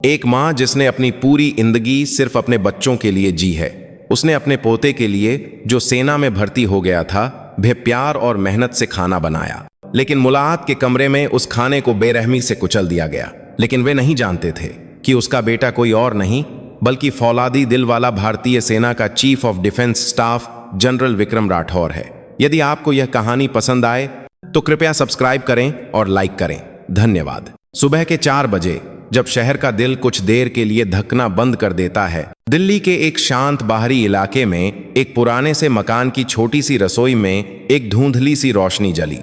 एक माँ जिसने अपनी पूरी जिंदगी सिर्फ अपने बच्चों के लिए जी है। उसने अपने पोते के लिए, जो सेना में भर्ती हो गया था, प्यार और मेहनत से खाना बनाया। लेकिन मुलाकात के कमरे में उस खाने को बेरहमी से कुचल दिया गया। लेकिन वे नहीं जानते थे कि उसका बेटा कोई और नहीं बल्कि फौलादी दिल वाला भारतीय सेना का chief of defence staff general Vikram Rathore है। यदि आपको यह कहानी पसंद आए तो कृपया सब्सक्राइब करें और लाइक करें। धन्यवाद। सुबह के 4 बजे जब शहर का दिल कुछ देर के लिए धड़कना बंद कर देता है, दिल्ली के एक शांत बाहरी इलाके में एक पुराने से मकान की छोटी सी रसोई में एक धुंधली सी रोशनी जली।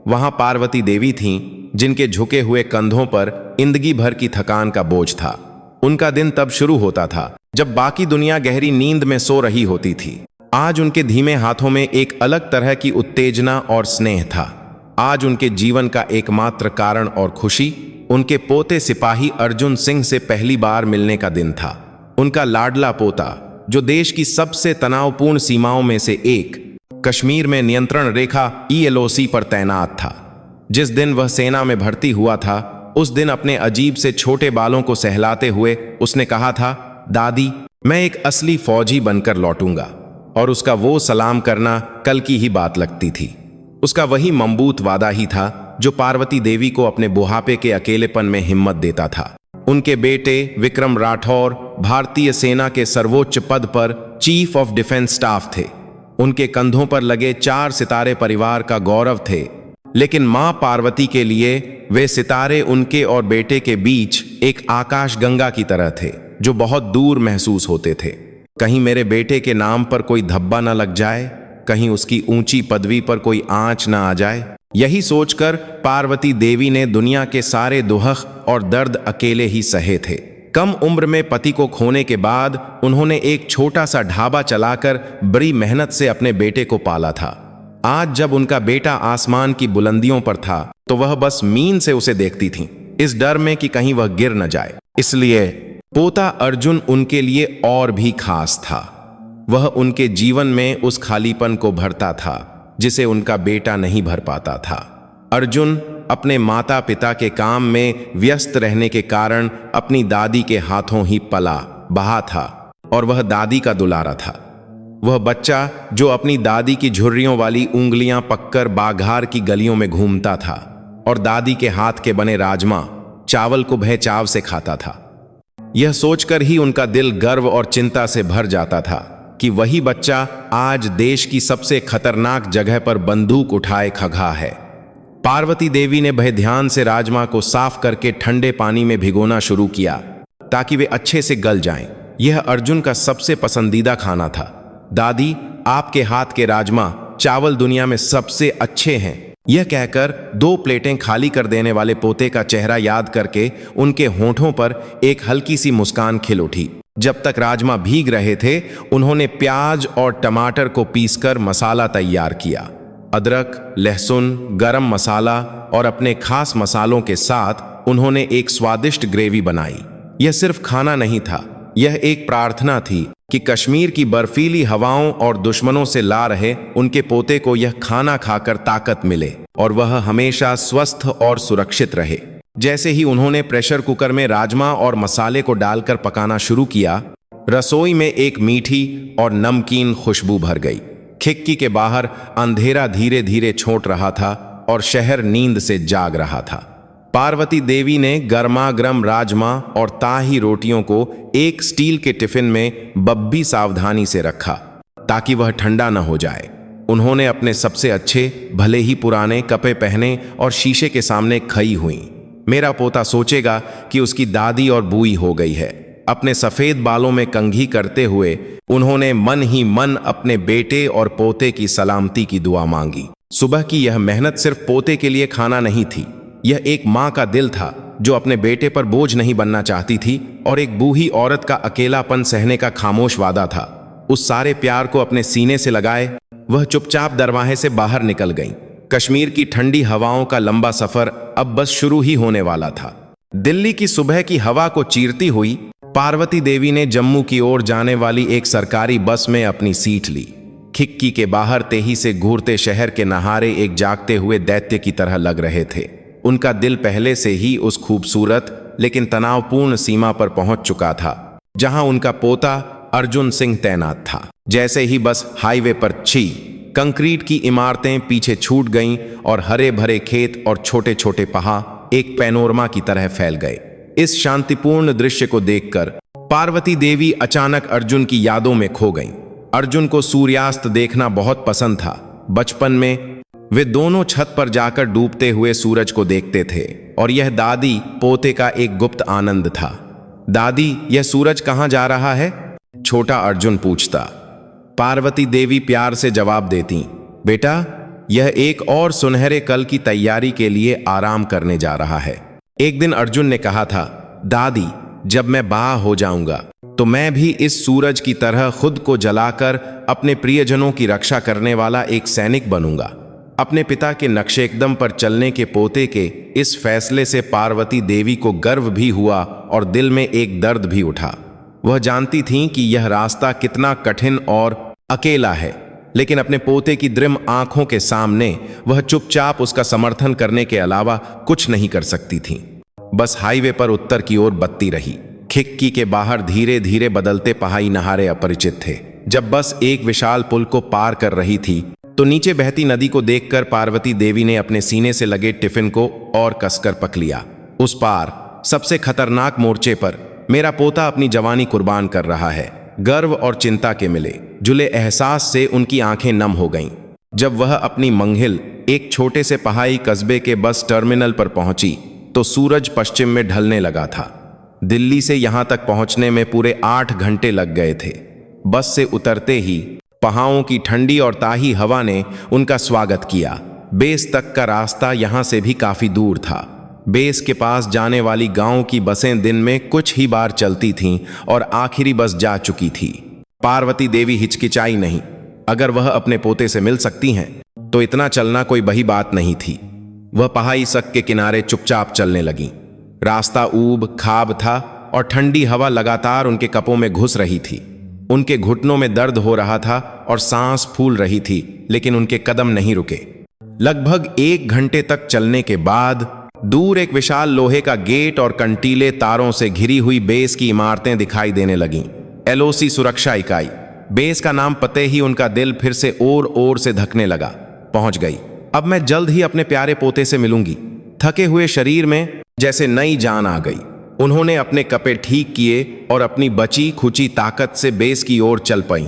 वहां पार्वती देवी थीं, जिनके झुके हुए कंधों पर जिंदगी भर की थकान का बोझ था। उनका दिन तब शुरू होता था जब बाकी दुनिया गहरी नींद में सो रही होती थी। आज उनके धीमे हाथों में एक अलग तरह की उत्तेजना और स्नेह था। आज उनके जीवन का एकमात्र कारण और खुशी उनके पोते सिपाही अर्जुन सिंह से पहली बार मिलने का दिन था। उनका लाडला पोता, जो देश की सबसे तनावपूर्ण सीमाओं में से एक, कश्मीर में नियंत्रण रेखा ELOC पर तैनात था। जिस दिन वह सेना में भर्ती हुआ था, उस दिन अपने अजीब से छोटे बालों को सहलाते हुए उसने कहा था, दादी, मैं एक असली फौजी बनकर लौटूंगा। और उसका वो सलाम करना कल की ही बात लगती थी। उसका वही मजबूत वादा ही था जो पार्वती देवी को अपने बुढ़ापे के अकेलेपन में हिम्मत देता था। उनके बेटे विक्रम राठौर भारतीय सेना के सर्वोच्च पद पर चीफ ऑफ डिफेंस स्टाफ थे। उनके कंधों पर लगे 4 सितारे परिवार का गौरव थे। लेकिन मां पार्वती के लिए वे सितारे उनके और बेटे के बीच एक आकाशगंगा की तरह थे, जो बहुत दूर महसूस होते थे। कहीं मेरे बेटे के नाम पर कोई धब्बा न लग जाए, कहीं उसकी ऊंची पदवी पर कोई आंच न आ जाए। यही सोचकर पार्वती देवी ने दुनिया के सारे दुख और दर्द अकेले ही सहे थे। कम उम्र में पति को खोने के बाद उन्होंने एक छोटा सा ढाबा चलाकर बड़ी मेहनत से अपने बेटे को पाला था। आज जब उनका बेटा आसमान की बुलंदियों पर था, तो वह बस मीन से उसे देखती थीं, इस डर में कि कहीं वह गिर न जाए। इसलिए पोता अर्जुन उनके लिए और भी खास था। वह उनके जीवन में उस खालीपन को भरता था जिसे उनका बेटा नहीं भर पाता था। अर्जुन अपने माता पिता के काम में व्यस्त रहने के कारण अपनी दादी के हाथों ही पला बहा था, और वह दादी का दुलारा था। वह बच्चा जो अपनी दादी की झुर्रियों वाली उंगलियां पककर बाघार की गलियों में घूमता था और दादी के हाथ के बने राजमा चावल को बेचाव से खाता था। यह सोचकर ही उनका दिल गर्व और चिंता से भर जाता था कि वही बच्चा आज देश की सबसे खतरनाक जगह पर बंदूक उठाए खड़ा है। पार्वती देवी ने बड़े ध्यान से राजमा को साफ करके ठंडे पानी में भिगोना शुरू किया ताकि वे अच्छे से गल जाएं। यह अर्जुन का सबसे पसंदीदा खाना था। दादी, आपके हाथ के राजमा चावल दुनिया में सबसे अच्छे हैं। यह कहकर 2 प्लेटें खाली कर देने वाले पोते का चेहरा याद करके उनके होठों पर एक हल्की सी मुस्कान खिल उठी। जब तक राजमा भीग रहे थे, उन्होंने प्याज और टमाटर को पीसकर मसाला तैयार किया। अदरक, लहसुन, गरम मसाला और अपने खास मसालों के साथ उन्होंने एक स्वादिष्ट ग्रेवी बनाई। यह सिर्फ खाना नहीं था, यह एक प्रार्थना थी कि कश्मीर की बर्फीली हवाओं और दुश्मनों से ला रहे उनके पोते को यह खाना खाकर ताकत मिले और वह हमेशा स्वस्थ और सुरक्षित रहे। जैसे ही उन्होंने प्रेशर कुकर में राजमा और मसाले को डालकर पकाना शुरू किया, रसोई में एक मीठी और नमकीन खुशबू भर गई। खिड़की के बाहर अंधेरा धीरे धीरे छोट रहा था और शहर नींद से जाग रहा था। पार्वती देवी ने गर्मा-गर्म राजमा और ताही रोटियों को एक स्टील के टिफिन में बब्बी सावधानी से रखा ताकि वह ठंडा न हो जाए। उन्होंने अपने सबसे अच्छे, भले ही पुराने कपड़े पहने और शीशे के सामने खड़ी हुई। मेरा पोता सोचेगा कि उसकी दादी और बूई हो गई है। अपने सफेद बालों में कंघी करते हुए उन्होंने मन ही मन अपने बेटे और पोते की सलामती की दुआ मांगी। सुबह की यह मेहनत सिर्फ पोते के लिए खाना नहीं थी, यह एक माँ का दिल था जो अपने बेटे पर बोझ नहीं बनना चाहती थी, और एक बूढ़ी औरत का अकेलापन सहने का खामोश वादा था। उस सारे प्यार को अपने सीने से लगाए वह चुपचाप दरवाजे से बाहर निकल गई। कश्मीर की ठंडी हवाओं का लंबा सफर अब बस शुरू ही होने वाला था। दिल्ली की सुबह की हवा को चीरती हुई पार्वती देवी ने जम्मू की ओर जाने वाली एक सरकारी बस में अपनी सीट ली। खिड़की के बाहर तेजी से घूरते शहर के नहारे एक जागते हुए दैत्य की तरह लग रहे थे। उनका दिल पहले से ही उस खूबसूरत लेकिन तनावपूर्ण सीमा पर पहुंच चुका था, जहां उनका पोता अर्जुन सिंह तैनात था। जैसे ही बस हाईवे पर कंक्रीट की इमारतें पीछे छूट गईं और हरे भरे खेत और छोटे छोटे पहाड़ एक पैनोरमा की तरह फैल गए। इस शांतिपूर्ण दृश्य को देखकर पार्वती देवी अचानक अर्जुन की यादों में खो गईं। अर्जुन को सूर्यास्त देखना बहुत पसंद था। बचपन में वे दोनों छत पर जाकर डूबते हुए सूरज को देखते थे और यह दादी पोते का एक गुप्त आनंद था। दादी, यह सूरज कहाँ जा रहा है? छोटा अर्जुन पूछता। पार्वती देवी प्यार से जवाब देती, बेटा, यह एक और सुनहरे कल की तैयारी के लिए आराम करने जा रहा है। एक दिन अर्जुन ने कहा था, दादी, जब मैं बड़ा हो जाऊंगा तो मैं भी इस सूरज की तरह खुद को जलाकर अपने प्रियजनों की रक्षा करने वाला एक सैनिक बनूंगा। अपने पिता के नक्शे कदम पर चलने के पोते के इस फैसले से पार्वती देवी को गर्व भी हुआ और दिल में एक दर्द भी उठा। वह जानती थीं कि यह रास्ता कितना कठिन और अकेला है, लेकिन अपने पोते की दृढ़ आंखों के सामने वह चुपचाप उसका समर्थन करने के अलावा कुछ नहीं कर सकती थीं। बस हाईवे पर उत्तर की ओर बत्ती रही। खिड़की के बाहर धीरे धीरे बदलते पहाड़ी नहारे अपरिचित थे। जब बस एक विशाल पुल को पार कर रही थी तो नीचे बहती नदी को देखकर पार्वती देवी ने अपने सीने से लगे टिफिन को और कसकर पक लिया। उस पार सबसे खतरनाक मोर्चे पर मेरा पोता अपनी जवानी कुर्बान कर रहा है। गर्व और चिंता के मिले जुले एहसास से उनकी आंखें नम हो गईं। जब वह अपनी मंजिल एक छोटे से पहाड़ी कस्बे के बस टर्मिनल पर पहुंची तो सूरज पश्चिम में ढलने लगा था। दिल्ली से यहां तक पहुंचने में पूरे 8 घंटे लग गए थे। बस से उतरते ही पहाड़ों की ठंडी और ताही हवा ने उनका स्वागत किया। बेस तक का रास्ता यहां से भी काफी दूर था। बेस के पास जाने वाली गांव की बसें दिन में कुछ ही बार चलती थीं और आखिरी बस जा चुकी थी। पार्वती देवी हिचकिचाई नहीं। अगर वह अपने पोते से मिल सकती हैं तो इतना चलना कोई बड़ी बात नहीं थी। वह पहाड़ी सड़क के किनारे चुपचाप चलने लगी। रास्ता ऊब खाब था और ठंडी हवा लगातार उनके कपों में घुस रही थी। उनके घुटनों में दर्द हो रहा था और सांस फूल रही थी, लेकिन उनके कदम नहीं रुके। लगभग 1 घंटे तक चलने के बाद दूर एक विशाल लोहे का गेट और कंटीले तारों से घिरी हुई बेस की इमारतें दिखाई देने लगीं। LOC सुरक्षा इकाई। बेस का नाम पते ही उनका दिल फिर से ओर से धकने लगा। पहुंच गई। अब मैं जल्द ही अपने प्यारे पोते से मिलूंगी। थके हुए शरीर में जैसे नई जान आ गई। उन्होंने अपने कपड़े ठीक किए और अपनी बची खुची ताकत से बेस की ओर चल पईं।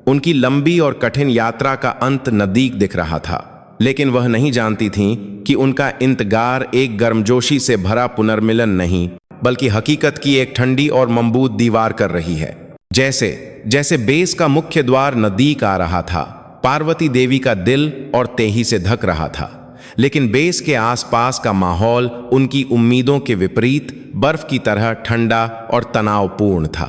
उनकी लंबी और कठिन यात्रा का अंत नजदीक दिख रहा था, लेकिन वह नहीं जानती थीं कि उनका इंतजार एक गर्मजोशी से भरा पुनर्मिलन नहीं, बल्कि हकीकत की एक ठंडी और मजबूत दीवार कर रही है। जैसे जैसे बेस का मुख्य द्वार नजदीक आ रहा था, पार्वती देवी का दिल और तेजी से धक रहा था, लेकिन बेस के आसपास का माहौल उनकी उम्मीदों के विपरीत बर्फ की तरह ठंडा और तनावपूर्ण था।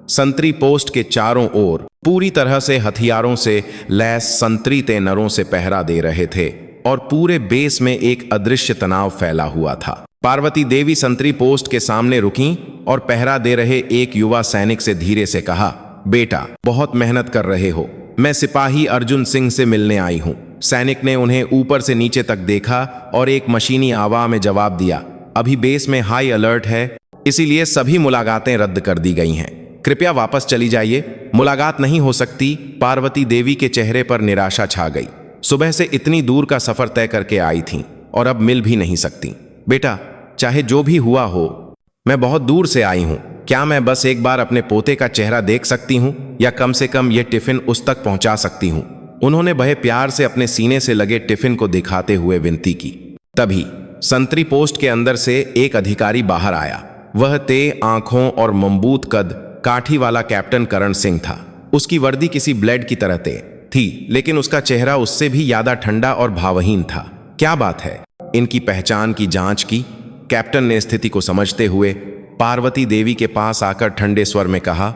संतरी पोस्ट के चारों ओर पूरी तरह से हथियारों से लैस संतरी तैनरों से पहरा दे रहे थे और पूरे बेस में एक अदृश्य तनाव फैला हुआ था। पार्वती देवी संतरी पोस्ट के सामने रुकीं और पहरा दे रहे एक युवा सैनिक से धीरे से कहा, बेटा, बहुत मेहनत कर रहे हो। मैं सिपाही अर्जुन सिंह से मिलने आई हूं। सैनिक ने उन्हें ऊपर से नीचे तक देखा और एक मशीनी आवाज में जवाब दिया, अभी बेस में हाई अलर्ट है, इसीलिए सभी मुलाकातें रद्द कर दी गई हैं। कृपया वापस चली जाइए, मुलाकात नहीं हो सकती। पार्वती देवी के चेहरे पर निराशा छा गई। सुबह से इतनी दूर का सफर तय करके आई थीं और अब मिल भी नहीं सकती। बेटा, चाहे जो भी हुआ हो, मैं बहुत दूर से आई हूं। क्या मैं बस एक बार अपने पोते का चेहरा देख सकती हूं, या कम से कम यह टिफिन उस तक पहुंचा सकती हूं? उन्होंने बड़े प्यार से अपने सीने से लगे टिफिन को दिखाते हुए विनती की। तभी संतरी पोस्ट के अंदर से एक अधिकारी बाहर आया। वह तेज आंखों और मजबूत कद काठी वाला कैप्टन करण सिंह था। उसकी वर्दी किसी ब्लेड की तरह तेज थी, लेकिन उसका चेहरा उससे भी ज्यादा ठंडा और भावहीन था। क्या बात है? इनकी पहचान की जांच की। कैप्टन ने स्थिति को समझते हुए पार्वती देवी के पास आकर ठंडे स्वर में कहा,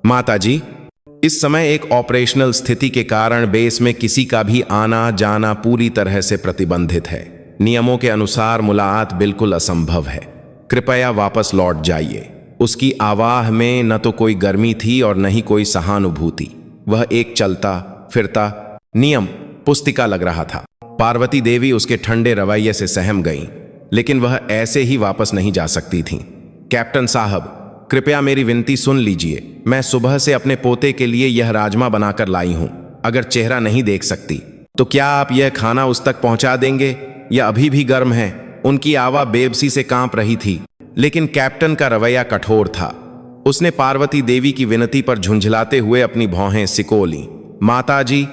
माताजी, इस समय एक ऑपरेशनल स्थिति के कारण बेस में किसी का भी आना जाना पूरी तरह से प्रतिबंधित है। नियमों के अनुसार मुलाकात बिल्कुल असंभव है। कृपया वापस लौट जाइए। उसकी आवाज में न तो कोई गर्मी थी और न ही कोई सहानुभूति। वह एक चलता फिरता नियम पुस्तिका लग रहा था। पार्वती देवी उसके ठंडे रवैये से सहम गईं, लेकिन वह ऐसे ही वापस नहीं जा सकती थीं। कैप्टन साहब, कृपया मेरी विनती सुन लीजिए। मैं सुबह से अपने पोते के लिए यह राजमा बनाकर लाई हूं। अगर चेहरा नहीं देख सकती तो क्या आप यह खाना उस तक पहुंचा देंगे? यह अभी भी गर्म है। उनकी आवाज बेबसी से कांप रही थी, लेकिन कैप्टन का रवैया कठोर था। उसने पार्वती देवी की विनती पर झुंझलाते हुए अपनी भौहें सिको लीं। माताजी,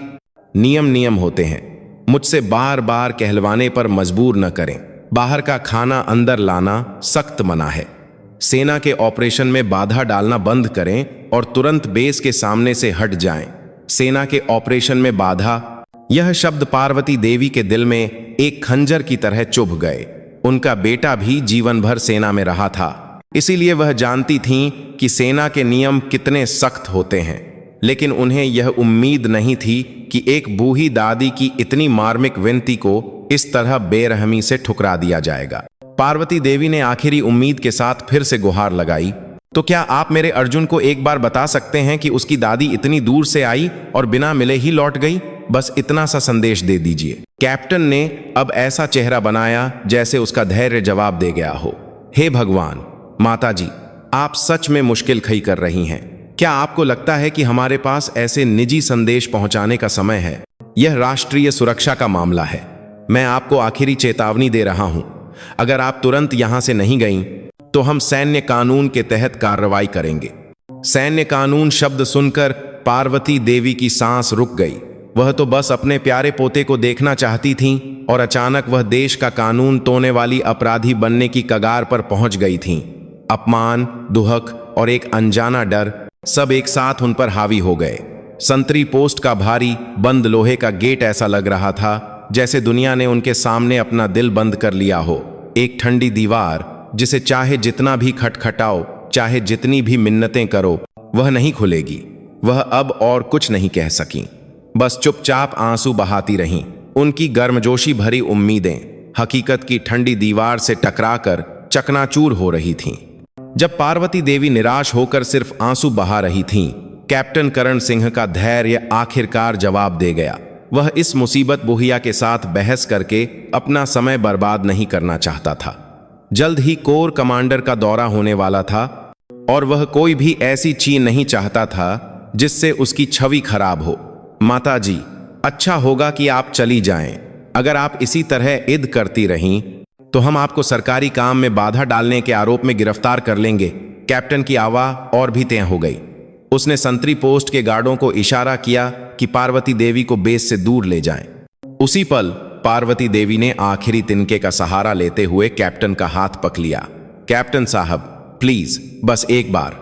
नियम नियम होते हैं। मुझसे बार बार कहलवाने पर मजबूर न करें। बाहर का खाना अंदर लाना सख्त मना है। सेना के ऑपरेशन में बाधा डालना बंद करें और तुरंत बेस के सामने से हट जाएं। सेना के ऑपरेशन में बाधा, यह शब्द पार्वती देवी के दिल में एक खंजर की तरह चुभ गए। उनका बेटा भी जीवन भर सेना में रहा था, इसीलिए वह जानती थीं कि सेना के नियम कितने सख्त होते हैं। लेकिन उन्हें यह उम्मीद नहीं थी कि एक बूढ़ी दादी की इतनी मार्मिक विनती को इस तरह बेरहमी से ठुकरा दिया जाएगा। पार्वती देवी ने आखिरी उम्मीद के साथ फिर से गुहार लगाई, तो क्या आप मेरे अर्जुन को एक बार बता सकते हैं कि उसकी दादी इतनी दूर से आई और बिना मिले ही लौट गई? बस इतना सा संदेश दे दीजिए। कैप्टन ने अब ऐसा चेहरा बनाया जैसे उसका धैर्य जवाब दे गया हो। हे भगवान, माताजी, आप सच में मुश्किल खड़ी कर रही हैं। क्या आपको लगता है कि हमारे पास ऐसे निजी संदेश पहुंचाने का समय है? यह राष्ट्रीय सुरक्षा का मामला है। मैं आपको आखिरी चेतावनी दे रहा हूं। अगर आप तुरंत यहां से नहीं गईं, तो हम सैन्य कानून के तहत कार्रवाई करेंगे। सैन्य कानून शब्द सुनकर पार्वती देवी की सांस रुक गई। वह तो बस अपने प्यारे पोते को देखना चाहती थीं और अचानक वह देश का कानून तोड़ने वाली अपराधी बनने की कगार पर पहुंच गई थीं। अपमान, दुहक और एक अनजाना डर सब एक साथ उन पर हावी हो गए। संतरी पोस्ट का भारी बंद लोहे का गेट ऐसा लग रहा था जैसे दुनिया ने उनके सामने अपना दिल बंद कर लिया हो। एक ठंडी दीवार जिसे चाहे जितना भी खटखटाओ, चाहे जितनी भी मिन्नतें करो, वह नहीं खुलेगी। वह अब और कुछ नहीं कह सकी, बस चुपचाप आंसू बहाती रहीं। उनकी गर्मजोशी भरी उम्मीदें हकीकत की ठंडी दीवार से टकराकर चकनाचूर हो रही थीं। जब पार्वती देवी निराश होकर सिर्फ आंसू बहा रही थीं, कैप्टन करण सिंह का धैर्य आखिरकार जवाब दे गया। वह इस मुसीबत बुहिया के साथ बहस करके अपना समय बर्बाद नहीं करना चाहता था। जल्द ही कोर कमांडर का दौरा होने वाला था और वह कोई भी ऐसी चीज नहीं चाहता था जिससे उसकी छवि खराब हो। माताजी, अच्छा होगा कि आप चली जाएं। अगर आप इसी तरह इद करती रहीं तो हम आपको सरकारी काम में बाधा डालने के आरोप में गिरफ्तार कर लेंगे। कैप्टन की आवाज और भी तेज हो गई। उसने संतरी पोस्ट के गार्डों को इशारा किया कि पार्वती देवी को बेस से दूर ले जाएं। उसी पल पार्वती देवी ने आखिरी तिनके का सहारा लेते हुए कैप्टन का हाथ पकड़ लिया। कैप्टन साहब, प्लीज बस एक बार।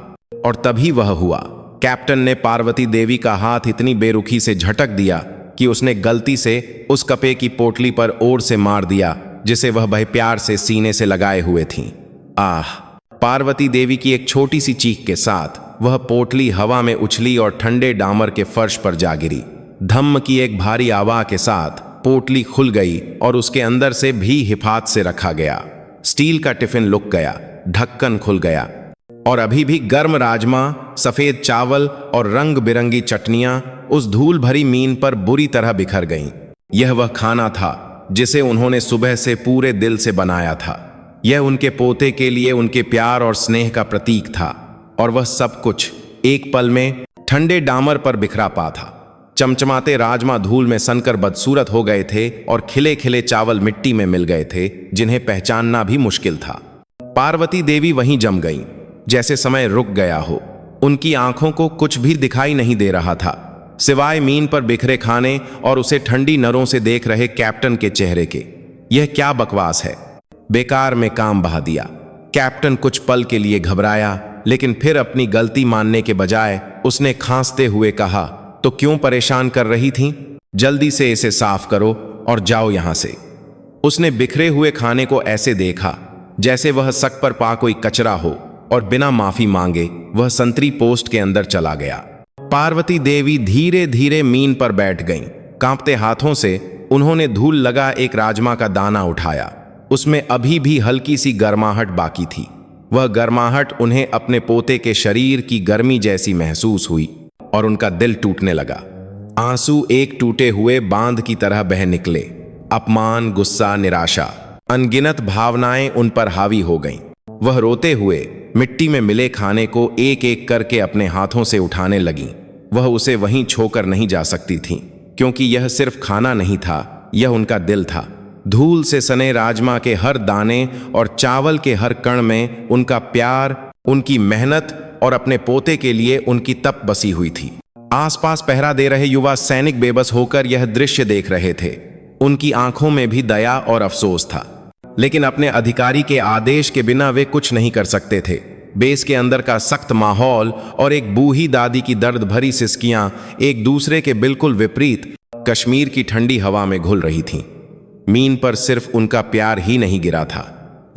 और तभी वह हुआ। कैप्टन ने पार्वती देवी का हाथ इतनी बेरुखी से झटक दिया कि उसने गलती से उस कपे की पोटली पर ओर से मार दिया जिसे वह बड़े प्यार से सीने से लगाए हुए थीं। आह! पार्वती देवी की एक छोटी सी चीख के साथ वह पोटली हवा में उछली और ठंडे डामर के फर्श पर जा गिरी। धम्म की एक भारी आवाज के साथ पोटली खुल गई और उसके अंदर से भी हिफाजत से रखा गया स्टील का टिफिन लुक गया, ढक्कन खुल गया और अभी भी गर्म राजमा, सफेद चावल और रंग बिरंगी चटनियां उस धूल भरी मीन पर बुरी तरह बिखर गईं। यह वह खाना था जिसे उन्होंने सुबह से पूरे दिल से बनाया था। यह उनके पोते के लिए उनके प्यार और स्नेह का प्रतीक था और वह सब कुछ एक पल में ठंडे डामर पर बिखरा पा था। चमचमाते राजमा धूल में सनकर बदसूरत हो गए थे और खिले खिले चावल मिट्टी में मिल गए थे जिन्हें पहचानना भी मुश्किल था। पार्वती देवी वहीं जम गईं, जैसे समय रुक गया हो। उनकी आंखों को कुछ भी दिखाई नहीं दे रहा था सिवाय मीन पर बिखरे खाने और उसे ठंडी नरों से देख रहे कैप्टन के चेहरे के। यह क्या बकवास है? बेकार में काम बहा दिया। कैप्टन कुछ पल के लिए घबराया, लेकिन फिर अपनी गलती मानने के बजाय उसने खांसते हुए कहा, तो क्यों परेशान कर रही थीं? जल्दी से इसे साफ करो और जाओ यहां से। उसने बिखरे हुए खाने को ऐसे देखा जैसे वह सक पर पा कोई कचरा हो और बिना माफी मांगे वह संतरी पोस्ट के अंदर चला गया। पार्वती देवी धीरे धीरे मीन पर बैठ गईं। कांपते हाथों से उन्होंने धूल लगा एक राजमा का दाना उठाया। उसमें अभी भी हल्की सी गर्माहट बाकी थी। वह गर्माहट उन्हें अपने पोते के शरीर की गर्मी जैसी महसूस हुई और उनका दिल टूटने लगा। आंसू एक टूटे हुए बांध की तरह बह निकले। अपमान, गुस्सा, निराशा, अनगिनत भावनाएं उन पर हावी हो गईं। वह रोते हुए मिट्टी में मिले खाने को एक एक करके अपने हाथों से उठाने लगी। वह उसे वहीं छोकर नहीं जा सकती थी, क्योंकि यह सिर्फ खाना नहीं था, यह उनका दिल था। धूल से सने राजमा के हर दाने और चावल के हर कण में उनका प्यार, उनकी मेहनत और अपने पोते के लिए उनकी तप बसी हुई थी। आसपास पहरा दे रहे युवा सैनिक बेबस होकर यह दृश्य देख रहे थे। उनकी आंखों में भी दया और अफसोस था, लेकिन अपने अधिकारी के आदेश के बिना वे कुछ नहीं कर सकते थे। बेस के अंदर का सख्त माहौल और एक बूढ़ी दादी की दर्द भरी सिसकियां एक दूसरे के बिल्कुल विपरीत कश्मीर की ठंडी हवा में घुल रही थीं। मीन पर सिर्फ उनका प्यार ही नहीं गिरा था,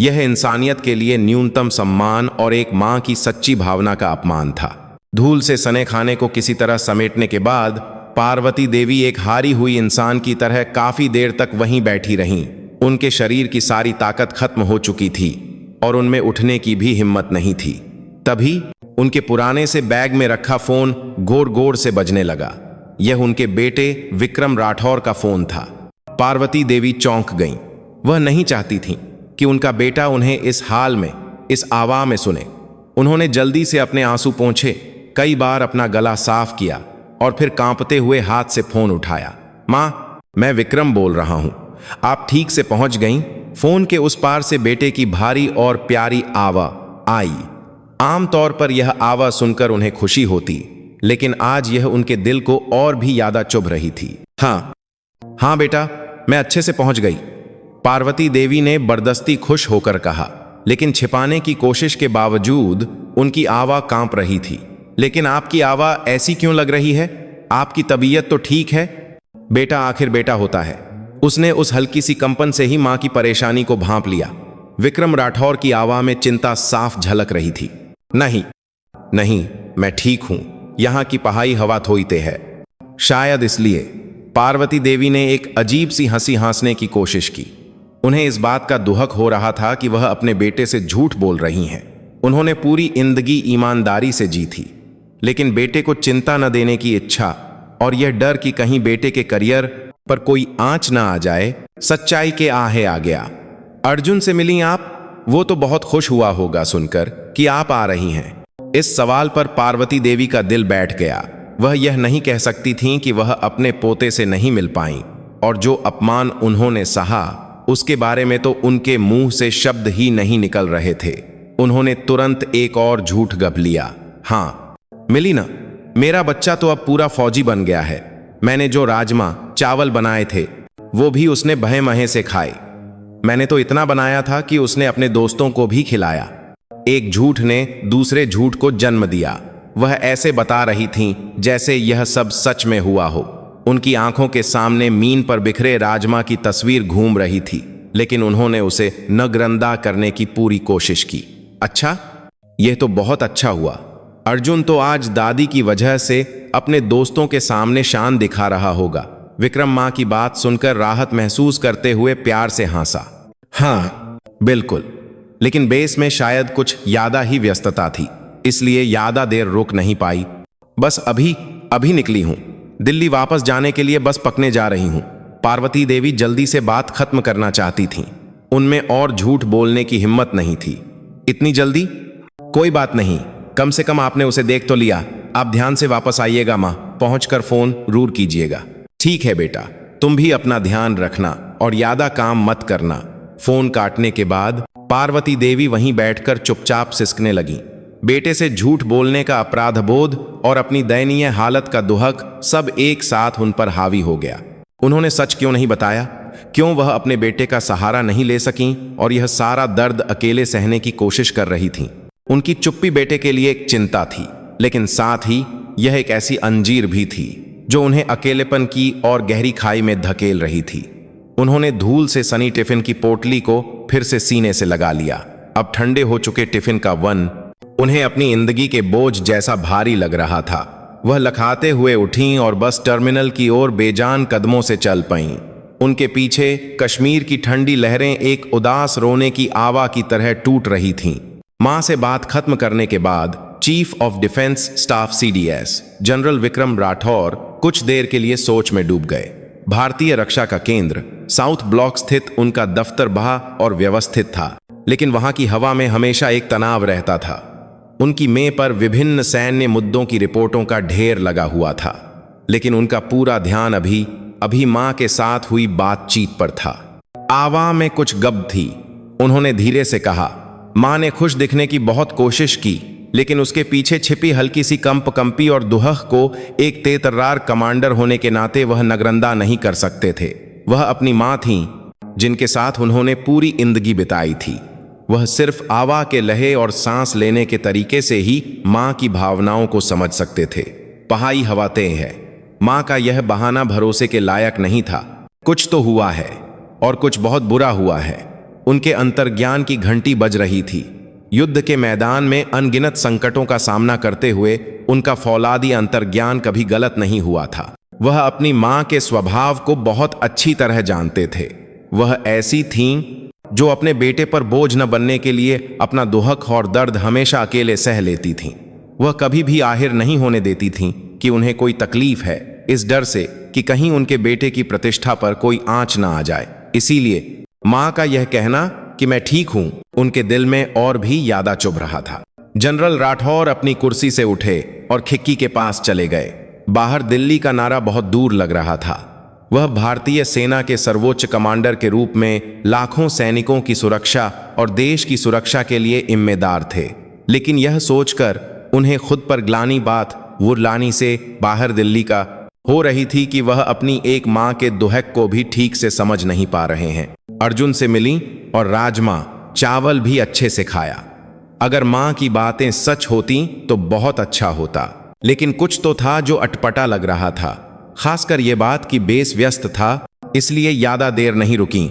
यह इंसानियत के लिए न्यूनतम सम्मान और एक मां की सच्ची भावना का अपमान था। धूल से सने खाने को किसी तरह समेटने के बाद पार्वती देवी एक हारी हुई इंसान की तरह काफी देर तक वहीं बैठी रहीं। उनके शरीर की सारी ताकत खत्म हो चुकी थी और उनमें उठने की भी हिम्मत नहीं थी। तभी उनके पुराने से बैग में रखा फोन गोर गोर से बजने लगा। यह उनके बेटे विक्रम राठौर का फोन था। पार्वती देवी चौंक गईं। वह नहीं चाहती थीं कि उनका बेटा उन्हें इस हाल में, इस आवा में सुने। उन्होंने जल्दी से अपने आंसू पोंछे, कई बार अपना गला साफ किया और फिर कांपते हुए हाथ से फोन उठाया। मां, मैं विक्रम बोल रहा हूं, आप ठीक से पहुंच गईं? फोन के उस पार से बेटे की भारी और प्यारी आवा आई। आमतौर पर यह आवा सुनकर उन्हें खुशी होती, लेकिन आज यह उनके दिल को और भी ज्यादा चुभ रही थी। हाँ बेटा, मैं अच्छे से पहुंच गई, पार्वती देवी ने बर्दस्ती खुश होकर कहा, लेकिन छिपाने की कोशिश के बावजूद उनकी आवा कांप रही थी। लेकिन आपकी आवा ऐसी क्यों लग रही है? आपकी तबीयत तो ठीक है? बेटा आखिर बेटा होता है। उसने उस हल्की सी कंपन से ही मां की परेशानी को भांप लिया। विक्रम राठौर की आवा में चिंता साफ झलक रही थी। नहीं, मैं ठीक हूं, यहां की पहाड़ी हवा थोईते है। शायद इसलिए पार्वती देवी ने एक अजीब सी हंसी हंसने की कोशिश की। उन्हें इस बात का दुहक हो रहा था कि वह अपने बेटे से झूठ बोल रही हैं। उन्होंने पूरी जिंदगी ईमानदारी से जी थी, लेकिन बेटे को चिंता न देने की इच्छा और यह डर कि कहीं बेटे के करियर पर कोई आंच ना आ जाए, सच्चाई के आहे आ गया। अर्जुन से मिली आप? वो तो बहुत खुश हुआ होगा सुनकर कि आप आ रही हैं। इस सवाल पर पार्वती देवी का दिल बैठ गया। वह यह नहीं कह सकती थीं कि वह अपने पोते से नहीं मिल पाईं, और जो अपमान उन्होंने सहा उसके बारे में तो उनके मुंह से शब्द ही नहीं निकल रहे थे। उन्होंने तुरंत एक और झूठ गप लिया। हाँ, मिली ना, मेरा बच्चा तो अब पूरा फौजी बन गया है। मैंने जो राजमा चावल बनाए थे वो भी उसने बहे महे से खाए। मैंने तो इतना बनाया था कि उसने अपने दोस्तों को भी खिलाया। एक झूठ ने दूसरे झूठ को जन्म दिया। वह ऐसे बता रही थीं जैसे यह सब सच में हुआ हो। उनकी आंखों के सामने मीन पर बिखरे राजमा की तस्वीर घूम रही थी, लेकिन उन्होंने उसे नगरंदा करने की पूरी कोशिश की। अच्छा, यह तो बहुत अच्छा हुआ। अर्जुन तो आज दादी की वजह से अपने दोस्तों के सामने शान दिखा रहा होगा। विक्रम मां की बात सुनकर राहत महसूस करते हुए प्यार से हंसा। हाँ बिल्कुल, लेकिन बेस में शायद कुछ ज्यादा ही व्यस्तता थी, इसलिए ज्यादा देर रुक नहीं पाई। बस अभी निकली हूं। दिल्ली वापस जाने के लिए बस पकने जा रही हूं। पार्वती देवी जल्दी से बात खत्म करना चाहती थीं। उनमें और झूठ बोलने की हिम्मत नहीं थी। इतनी जल्दी? कोई बात नहीं, कम से कम आपने उसे देख तो लिया। आप ध्यान से वापस आइएगा मां, पहुंचकर फोन जरूर कीजिएगा। ठीक है बेटा, तुम भी अपना ध्यान रखना और ज्यादा काम मत करना। फोन काटने के बाद पार्वती देवी वहीं बैठकर चुपचाप सिसकने लगी। बेटे से झूठ बोलने का अपराध बोध और अपनी दयनीय हालत का दुहक सब एक साथ उन पर हावी हो गया। उन्होंने सच क्यों नहीं बताया? क्यों वह अपने बेटे का सहारा नहीं ले सकीं और यह सारा दर्द अकेले सहने की कोशिश कर रही थीं? उनकी चुप्पी बेटे के लिए एक चिंता थी, लेकिन साथ ही यह एक ऐसी अंजीर भी थी जो उन्हें अकेलेपन की और गहरी खाई में धकेल रही थी। उन्होंने धूल से सनी टिफिन की पोटली को फिर से सीने से लगा लिया। अब ठंडे हो चुके टिफिन का वन उन्हें अपनी जिंदगी के बोझ जैसा भारी लग रहा था। वह लखाते हुए उठीं और बस टर्मिनल की ओर बेजान कदमों से चल पईं। उनके पीछे कश्मीर की ठंडी लहरें एक उदास रोने की आवा की तरह टूट रही थीं। मां से बात खत्म करने के बाद chief of defence staff CDS general Vikram Rathore कुछ देर के लिए सोच में डूब गए। भारतीय रक्षा का केंद्र साउथ ब्लॉक स्थित उनका दफ्तर बहा और व्यवस्थित था, लेकिन वहां की हवा में हमेशा एक तनाव रहता था। उनकी मेज पर विभिन्न सैन्य मुद्दों की रिपोर्टों का ढेर लगा हुआ था, लेकिन उनका पूरा ध्यान अभी मां के साथ हुई बातचीत पर था। आवा में कुछ गब थी। उन्होंने धीरे से कहा, मां ने खुश दिखने की बहुत कोशिश की, लेकिन उसके पीछे छिपी हल्की सी कंपी और दुहक को एक तेतर्रार कमांडर होने के नाते वह नगरंदा नहीं कर सकते थे। वह अपनी मां थीं, जिनके साथ उन्होंने पूरी जिंदगी बिताई थी। वह सिर्फ आवा के लहे और सांस लेने के तरीके से ही मां की भावनाओं को समझ सकते थे। पहाई हवा तय है। मां का यह बहाना भरोसे के लायक नहीं था। कुछ तो हुआ है और कुछ बहुत बुरा हुआ है। उनके अंतर्ज्ञान की घंटी बज रही थी। युद्ध के मैदान में अनगिनत संकटों का सामना करते हुए उनका फौलादी अंतर्ज्ञान कभी गलत नहीं हुआ था। वह अपनी मां के स्वभाव को बहुत अच्छी तरह जानते थे। वह ऐसी थीं जो अपने बेटे पर बोझ न बनने के लिए अपना दुहक और दर्द हमेशा अकेले सह लेती थीं। वह कभी भी आहिर नहीं होने देती थीं कि उन्हें कोई तकलीफ है, इस डर से कि कहीं उनके बेटे की प्रतिष्ठा पर कोई आंच ना आ जाए। इसीलिए मां का यह कहना कि मैं ठीक हूं, उनके दिल में और भी ज्यादा चुभ रहा था। जनरल राठौर अपनी कुर्सी से उठे और खिड़की के पास चले गए। बाहर दिल्ली का नारा बहुत दूर लग रहा था। वह भारतीय सेना के सर्वोच्च कमांडर के रूप में लाखों सैनिकों की सुरक्षा और देश की सुरक्षा के लिए जिम्मेदार थे। लेकिन यह सोचकर उन्हें खुद पर ग्लानि बात वुरलानी से बाहर दिल्ली का हो रही थी कि वह अपनी एक मां के दुहक को भी ठीक से समझ नहीं पा रहे हैं। अर्जुन से मिली और राजमा चावल भी अच्छे से खाया। अगर मां की बातें सच होती तो बहुत अच्छा होता, लेकिन कुछ तो था जो अटपटा लग रहा था। खासकर यह बात कि बेस व्यस्त था, इसलिए ज्यादा देर नहीं रुकी।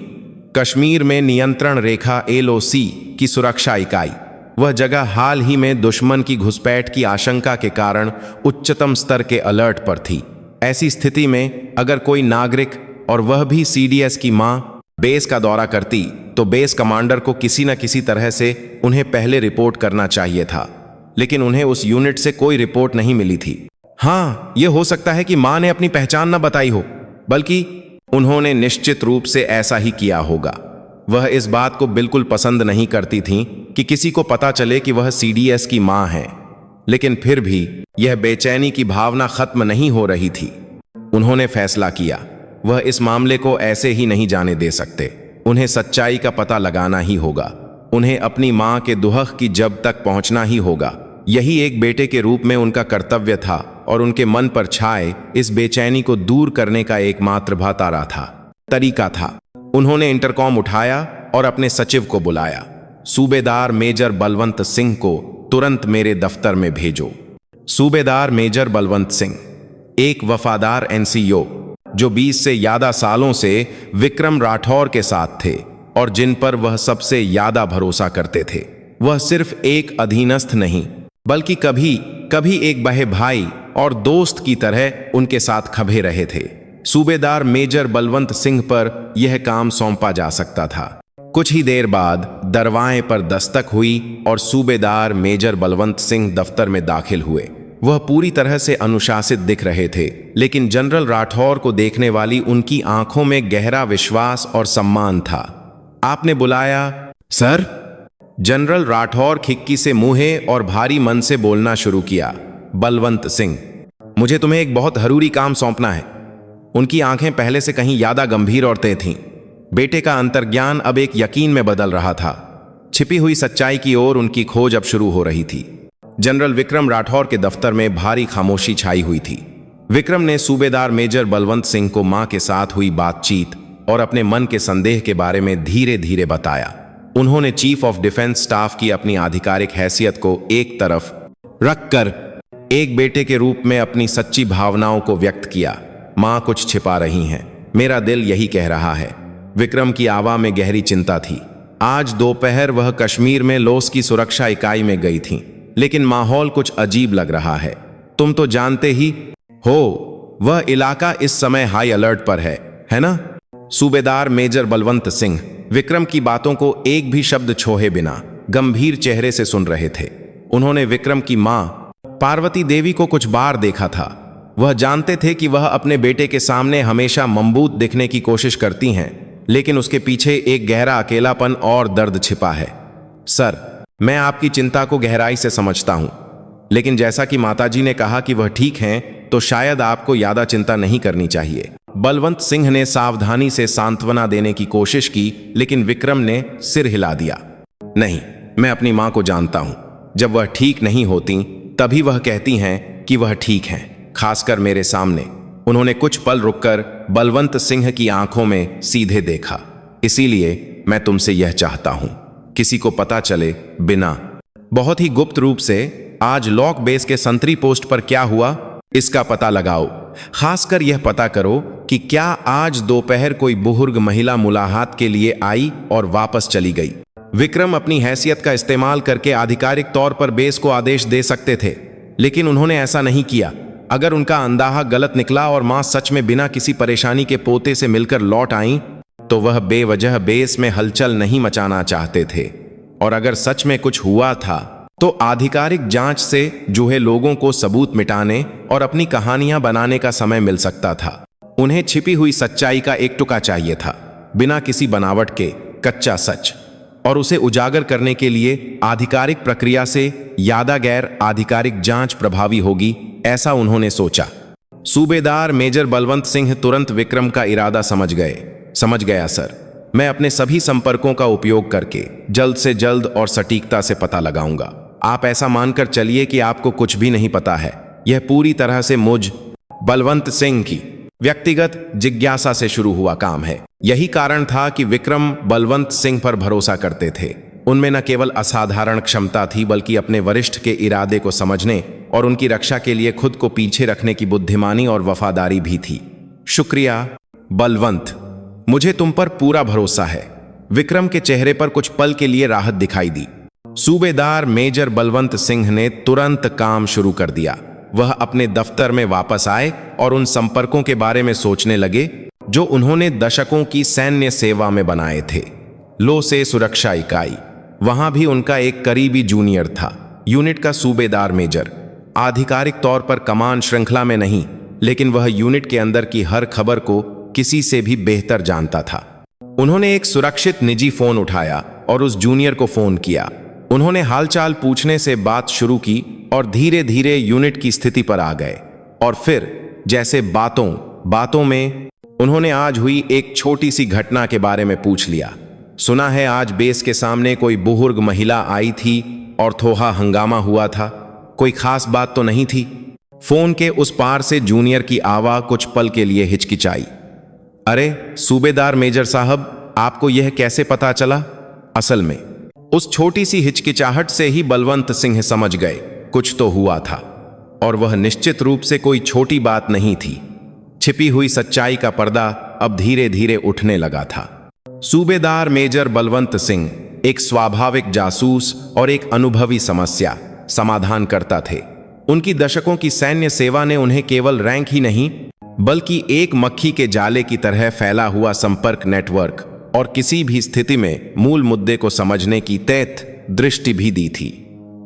कश्मीर में नियंत्रण रेखा LOC की सुरक्षा इकाई, वह जगह हाल ही में दुश्मन की घुसपैठ की आशंका के कारण उच्चतम स्तर के अलर्ट पर थी। ऐसी स्थिति में अगर कोई नागरिक और वह भी CDS की मां बेस का दौरा करती तो बेस कमांडर को किसी न किसी तरह से उन्हें पहले रिपोर्ट करना चाहिए था, लेकिन उन्हें उस यूनिट से कोई रिपोर्ट नहीं मिली थी। हाँ, यह हो सकता है कि मां ने अपनी पहचान न बताई हो, बल्कि उन्होंने निश्चित रूप से ऐसा ही किया होगा। वह इस बात को बिल्कुल पसंद नहीं करती थीं कि किसी को पता चले कि वह CDS की मां है, लेकिन फिर भी यह बेचैनी की भावना खत्म नहीं हो रही थी। उन्होंने फैसला किया, वह इस मामले को ऐसे ही नहीं जाने दे सकते। उन्हें सच्चाई का पता लगाना ही होगा। उन्हें अपनी मां के दुहक की जब तक पहुंचना ही होगा। यही एक बेटे के रूप में उनका कर्तव्य था और उनके मन पर छाए इस बेचैनी को दूर करने का एकमात्र तरीका था। उन्होंने इंटरकॉम उठाया और अपने सचिव को बुलाया। सूबेदार मेजर बलवंत सिंह को तुरंत मेरे दफ्तर में भेजो। सूबेदार मेजर बलवंत सिंह एक वफादार NCO जो 20 से ज्यादा सालों से विक्रम राठौर के साथ थे और जिन पर वह सबसे ज्यादा भरोसा करते थे। वह सिर्फ एक अधीनस्थ नहीं, बल्कि कभी कभी एक बहे भाई और दोस्त की तरह उनके साथ खभे रहे थे। सूबेदार मेजर बलवंत सिंह पर यह काम सौंपा जा सकता था। कुछ ही देर बाद दरवाजे पर दस्तक हुई और सूबेदार मेजर बलवंत सिंह दफ्तर में दाखिल हुए। वह पूरी तरह से अनुशासित दिख रहे थे, लेकिन जनरल राठौर को देखने वाली उनकी आंखों में गहरा विश्वास और सम्मान था। आपने बुलाया? सर, जनरल राठौर खिड़की से मुंहे और भारी मन से बोलना शुरू किया। बलवंत सिंह, मुझे तुम्हें एक बहुत जरूरी काम सौंपना है। उनकी आंखें पहले से कहीं ज्यादा गंभीर और तेज थीं। बेटे का अंतर्ज्ञान अब एक यकीन में बदल रहा था। छिपी हुई सच्चाई की ओर उनकी खोज अब शुरू हो रही थी। जनरल विक्रम राठौर के दफ्तर में भारी खामोशी छाई हुई थी। विक्रम ने सूबेदार मेजर बलवंत सिंह को मां के साथ हुई बातचीत और अपने मन के संदेह के बारे में धीरे धीरे बताया। उन्होंने चीफ ऑफ डिफेंस स्टाफ की अपनी आधिकारिक हैसियत को एक तरफ रखकर एक बेटे के रूप में अपनी सच्ची भावनाओं को व्यक्त किया। मां कुछ छिपा रही हैं, मेरा दिल यही कह रहा है। विक्रम की आवाज में गहरी चिंता थी। आज दोपहर वह कश्मीर में लोस की सुरक्षा इकाई में गई थीं, लेकिन माहौल कुछ अजीब लग रहा है। तुम तो जानते ही हो, वह इलाका इस समय हाई अलर्ट पर है ना? सूबेदार मेजर बलवंत सिंह विक्रम की बातों को एक भी शब्द छोहे बिना गंभीर चेहरे से सुन रहे थे। उन्होंने विक्रम की मां पार्वती देवी को कुछ बार देखा था। वह जानते थे कि वह अपने बेटे के सामने हमेशा मजबूत दिखने की कोशिश करती हैं, लेकिन उसके पीछे एक गहरा अकेलापन और दर्द छिपा है। सर, मैं आपकी चिंता को गहराई से समझता हूं, लेकिन जैसा कि माताजी ने कहा कि वह ठीक हैं, तो शायद आपको ज्यादा चिंता नहीं करनी चाहिए। बलवंत सिंह ने सावधानी से सांत्वना देने की कोशिश की, लेकिन विक्रम ने सिर हिला दिया। नहीं, मैं अपनी मां को जानता हूं। जब वह ठीक नहीं होती तभी वह कहती हैं कि वह ठीक हैं, खासकर मेरे सामने। उन्होंने कुछ पल रुककर बलवंत सिंह की आंखों में सीधे देखा। इसीलिए मैं तुमसे यह चाहता हूं, किसी को पता चले बिना, बहुत ही गुप्त रूप से आज लॉक बेस के संतरी पोस्ट पर क्या हुआ इसका पता लगाओ। खासकर यह पता करो कि क्या आज दोपहर कोई बुजुर्ग महिला मुलाकात के लिए आई और वापस चली गई। विक्रम अपनी हैसियत का इस्तेमाल करके आधिकारिक तौर पर बेस को आदेश दे सकते थे, लेकिन उन्होंने ऐसा नहीं किया। अगर उनका अंदाजा गलत निकला और मां सच में बिना किसी परेशानी के पोते से मिलकर लौट आईं, तो वह बेवजह बेस में हलचल नहीं मचाना चाहते थे। और अगर सच में कुछ हुआ था तो आधिकारिक जांच से जूहे लोगों को सबूत मिटाने और अपनी कहानियां बनाने का समय मिल सकता था। उन्हें छिपी हुई सच्चाई का एक टुकड़ा चाहिए था, बिना किसी बनावट के कच्चा सच, और उसे उजागर करने के लिए आधिकारिक प्रक्रिया से ज्यादा गैर आधिकारिक जांच प्रभावी होगी, ऐसा उन्होंने सोचा। सूबेदार मेजर बलवंत सिंह तुरंत विक्रम का इरादा समझ गया सर। मैं अपने सभी संपर्कों का उपयोग करके जल्द से जल्द और सटीकता से पता लगाऊंगा। आप ऐसा मानकर चलिए कि आपको कुछ भी नहीं पता है। यह पूरी तरह से मुझ बलवंत सिंह की व्यक्तिगत जिज्ञासा से शुरू हुआ काम है। यही कारण था कि विक्रम बलवंत सिंह पर भरोसा करते थे। उनमें न केवल असाधारण क्षमता थी, बल्कि अपने वरिष्ठ के इरादे को समझने और उनकी रक्षा के लिए खुद को पीछे रखने की बुद्धिमानी और वफादारी भी थी। शुक्रिया बलवंत, मुझे तुम पर पूरा भरोसा है। विक्रम के चेहरे पर कुछ पल के लिए राहत दिखाई दी। सूबेदार मेजर बलवंत सिंह ने तुरंत काम शुरू कर दिया। वह अपने दफ्तर में वापस आए और उन संपर्कों के बारे में सोचने लगे जो उन्होंने दशकों की सैन्य सेवा में बनाए थे। लो से सुरक्षा इकाई, वहां भी उनका एक करीबी जूनियर था, यूनिट का सूबेदार मेजर। आधिकारिक तौर पर कमान श्रृंखला में नहीं, लेकिन वह यूनिट के अंदर की हर खबर को किसी से भी बेहतर जानता था। उन्होंने एक सुरक्षित निजी फोन उठाया और उस जूनियर को फोन किया। उन्होंने हालचाल पूछने से बात शुरू की और धीरे धीरे यूनिट की स्थिति पर आ गए। और फिर जैसे बातों में उन्होंने आज हुई एक छोटी सी घटना के बारे में पूछ लिया। सुना है आज बेस के सामने कोई बुजुर्ग महिला आई थी और थोड़ा हंगामा हुआ था। कोई खास बात तो नहीं थी? फोन के उस पार से जूनियर की आवाज कुछ पल के लिए हिचकिचाई। अरे सूबेदार मेजर साहब, आपको यह कैसे पता चला? असल में उस छोटी सी हिचकिचाहट से ही बलवंत सिंह समझ गए कुछ तो हुआ था, और वह निश्चित रूप से कोई छोटी बात नहीं थी। छिपी हुई सच्चाई का पर्दा अब धीरे धीरे उठने लगा था। सूबेदार मेजर बलवंत सिंह एक स्वाभाविक जासूस और एक अनुभवी समस्या समाधान करता थे। उनकी दशकों की सैन्य सेवा ने उन्हें केवल रैंक ही नहीं, बल्कि एक मक्खी के जाले की तरह फैला हुआ संपर्क नेटवर्क और किसी भी स्थिति में मूल मुद्दे को समझने की तेज दृष्टि भी दी थी।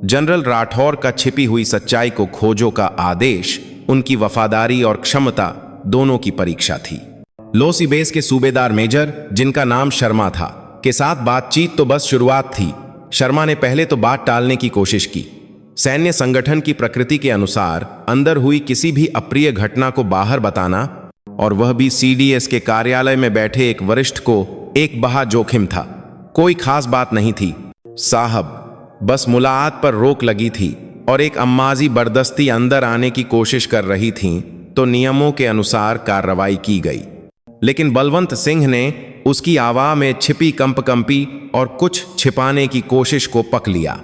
जनरल राठौर का छिपी हुई सच्चाई को खोजो का आदेश उनकी वफादारी और क्षमता दोनों की परीक्षा थी। लोसी बेस के सूबेदार मेजर, जिनका नाम शर्मा था, के साथ बातचीत तो बस शुरुआत थी। शर्मा ने पहले तो बात टालने की कोशिश की। सैन्य संगठन की प्रकृति के अनुसार अंदर हुई किसी भी अप्रिय घटना को बाहर बताना, और वह भी सीडीएस के कार्यालय में बैठे एक वरिष्ठ को, एक बहा जोखिम था। कोई खास बात नहीं थी साहब, बस मुलाकात पर रोक लगी थी और एक अम्माजी बर्दस्ती अंदर आने की कोशिश कर रही थीं, तो नियमों के अनुसार कार्रवाई की गई। लेकिन बलवंत सिंह ने उसकी आवाज में छिपी कंपकंपी और कुछ छिपाने की कोशिश को पक लिया।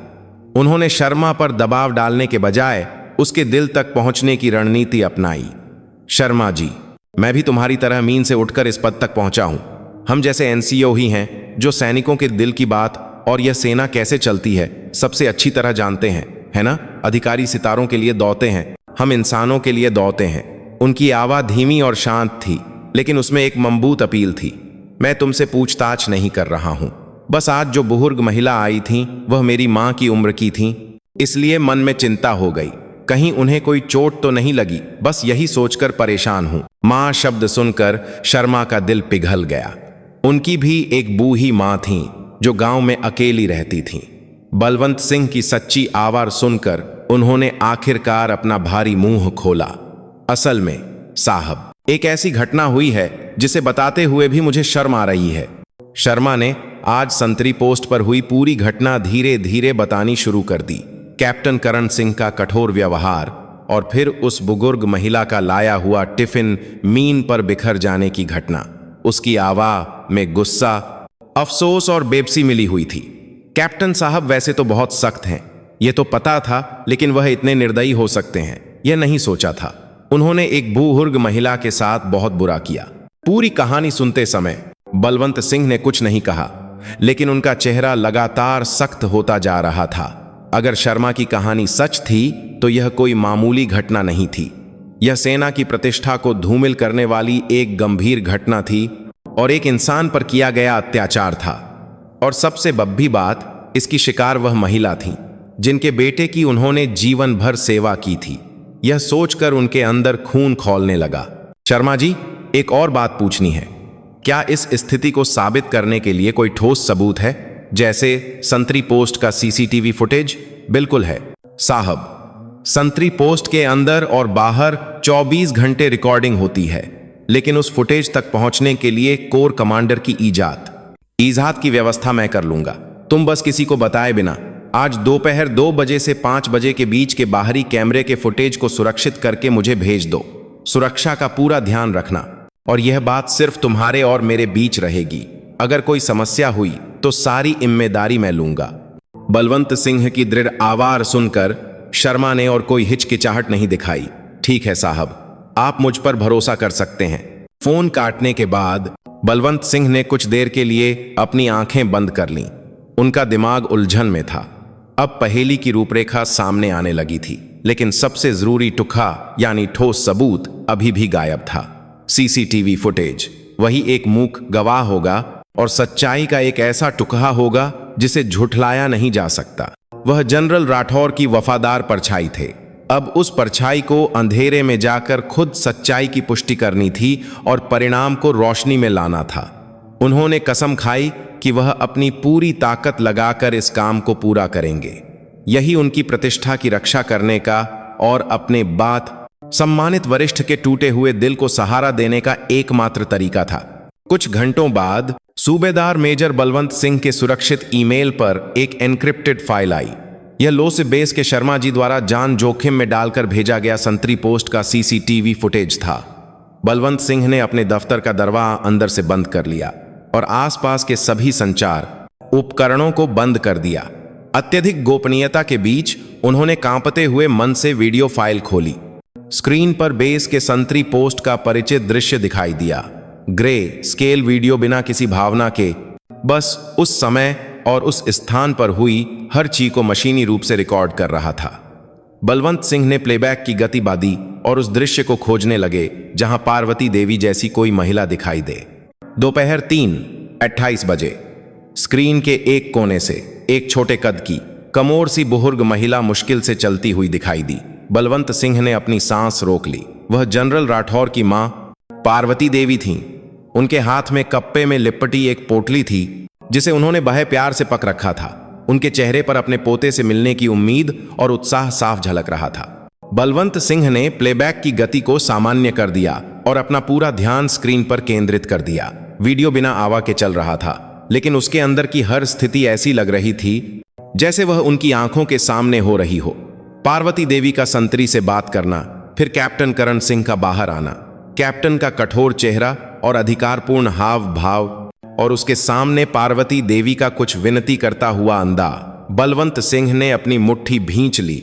उन्होंने शर्मा पर दबाव डालने के बजाय उसके दिल तक पहुंचने की रणनीति अपनाई। शर्मा जी, मैं भी तुम्हारी तरह मीन से उठकर इस पद तक पहुंचा हूं। हम जैसे एनसीओ ही हैं जो सैनिकों के दिल की बात और यह सेना कैसे चलती है सबसे अच्छी तरह जानते हैं, है ना? अधिकारी सितारों के लिए दौड़ते हैं, हम इंसानों के लिए दौड़ते हैं। उनकी आवाज धीमी और शांत थी, लेकिन उसमें एक मजबूत अपील थी। मैं तुमसे पूछताछ नहीं कर रहा हूं, बस आज जो बुजुर्ग महिला आई थी वह मेरी मां की उम्र की थी, इसलिए मन में चिंता हो गई। कहीं उन्हें कोई चोट तो नहीं लगी, बस यही सोचकर परेशान हूं। मां शब्द सुनकर शर्मा का दिल पिघल गया। उनकी भी एक बूढ़ी मां थी जो गांव में अकेली रहती थी। बलवंत सिंह की सच्ची आवाज़ सुनकर उन्होंने आखिरकार अपना भारी मुंह खोला। असल में साहब, एक ऐसी घटना हुई है जिसे बताते हुए भी मुझे शर्म आ रही है। शर्मा ने आज संतरी पोस्ट पर हुई पूरी घटना धीरे धीरे बतानी शुरू कर दी। कैप्टन करण सिंह का कठोर व्यवहार और फिर उस बुजुर्ग महिला का लाया हुआ टिफिन मीन पर बिखर जाने की घटना। उसकी आवाज़ में गुस्सा, अफसोस और बेबसी मिली हुई थी। कैप्टन साहब वैसे तो बहुत सख्त हैं, ये तो पता था, लेकिन वह इतने निर्दयी हो सकते हैं यह नहीं सोचा था। उन्होंने एक बुजुर्ग महिला के साथ बहुत बुरा किया। पूरी कहानी सुनते समय बलवंत सिंह ने कुछ नहीं कहा, लेकिन उनका चेहरा लगातार सख्त होता जा रहा था। अगर शर्मा की कहानी सच थी तो यह कोई मामूली घटना नहीं थी। यह सेना की प्रतिष्ठा को धूमिल करने वाली एक गंभीर घटना थी और एक इंसान पर किया गया अत्याचार था। और सबसे बब्बी बात, इसकी शिकार वह महिला थी जिनके बेटे की उन्होंने जीवन भर सेवा की थी। यह सोचकर उनके अंदर खून खौलने लगा। शर्मा जी, एक और बात पूछनी है। क्या इस स्थिति को साबित करने के लिए कोई ठोस सबूत है, जैसे संतरी पोस्ट का सीसीटीवी फुटेज? बिल्कुल है साहब। संतरी पोस्ट के अंदर और बाहर 24 घंटे रिकॉर्डिंग होती है, लेकिन उस फुटेज तक पहुंचने के लिए कोर कमांडर की ईजाद की व्यवस्था मैं कर लूंगा। तुम बस किसी को बताए बिना आज दोपहर 2 बजे से 5 बजे के बीच के बाहरी कैमरे के फुटेज को सुरक्षित करके मुझे भेज दो। सुरक्षा का पूरा ध्यान रखना, और यह बात सिर्फ तुम्हारे और मेरे बीच रहेगी। अगर कोई समस्या हुई तो सारी जिम्मेदारी मैं लूंगा। बलवंत सिंह की दृढ़ आवाज़ सुनकर शर्मा ने और कोई हिचकिचाहट नहीं दिखाई। ठीक है साहब, आप मुझ पर भरोसा कर सकते हैं। फोन काटने के बाद बलवंत सिंह ने कुछ देर के लिए अपनी आंखें बंद कर लीं। उनका दिमाग उलझन में था। अब पहेली की रूपरेखा सामने आने लगी थी, लेकिन सबसे जरूरी टुकड़ा यानी ठोस सबूत अभी भी गायब था। सीसीटीवी फुटेज वही एक मूक गवाह होगा और सच्चाई का एक ऐसा टुकड़ा होगा जिसे झुठलाया नहीं जा सकता। वह जनरल राठौर की वफादार परछाई थे। अब उस परछाई को अंधेरे में जाकर खुद सच्चाई की पुष्टि करनी थी और परिणाम को रोशनी में लाना था। उन्होंने कसम खाई कि वह अपनी पूरी ताकत लगाकर इस काम को पूरा करेंगे। यही उनकी प्रतिष्ठा की रक्षा करने का और अपने बात सम्मानित वरिष्ठ के टूटे हुए दिल को सहारा देने का एकमात्र तरीका था। कुछ घंटों बाद सूबेदार मेजर बलवंत सिंह के सुरक्षित ईमेल पर एक एन्क्रिप्टेड फाइल आई। यह लो से बेस के शर्मा जी द्वारा जान जोखिम में डालकर भेजा गया संतरी पोस्ट का सीसीटीवी फुटेज था। बलवंत सिंह ने अपने दफ्तर का दरवाजा अंदर से बंद कर लिया और आसपास के सभी संचार उपकरणों को बंद कर दिया। अत्यधिक गोपनीयता के बीच उन्होंने कांपते हुए मन से वीडियो फाइल खोली। स्क्रीन पर बेस के संतरी पोस्ट का परिचित दृश्य दिखाई दिया। ग्रे स्केल वीडियो बिना किसी भावना के, बस उस समय और उस स्थान पर हुई हर चीज को मशीनी रूप से रिकॉर्ड कर रहा था। बलवंत सिंह ने प्लेबैक की गति बांधी और उस दृश्य को खोजने लगे जहां पार्वती देवी जैसी कोई महिला दिखाई दे। दोपहर 3:28 बजे स्क्रीन के एक कोने से एक छोटे कद की कमोर सी बुजुर्ग महिला मुश्किल से चलती हुई दिखाई दी। बलवंत सिंह ने अपनी सांस रोक ली। वह जनरल राठौर की मां पार्वती देवी थीं। उनके हाथ में कप्पे में लिपटी एक पोटली थी जिसे उन्होंने बड़े प्यार से पक रखा था। उनके चेहरे पर अपने पोते से मिलने की उम्मीद और उत्साह साफ झलक रहा था। बलवंत सिंह ने प्लेबैक की गति को सामान्य कर दिया और अपना पूरा ध्यान स्क्रीन पर केंद्रित कर दिया। वीडियो बिना आवाज के चल रहा था, लेकिन उसके अंदर की हर स्थिति ऐसी लग रही थी जैसे वह उनकी आंखों के सामने हो रही हो। पार्वती देवी का संतरी से बात करना, फिर कैप्टन करण सिंह का बाहर आना, कैप्टन का कठोर चेहरा और अधिकारपूर्ण हाव भाव, और उसके सामने पार्वती देवी का कुछ विनती करता हुआ अंदाज। बलवंत सिंह ने अपनी मुट्ठी भींच ली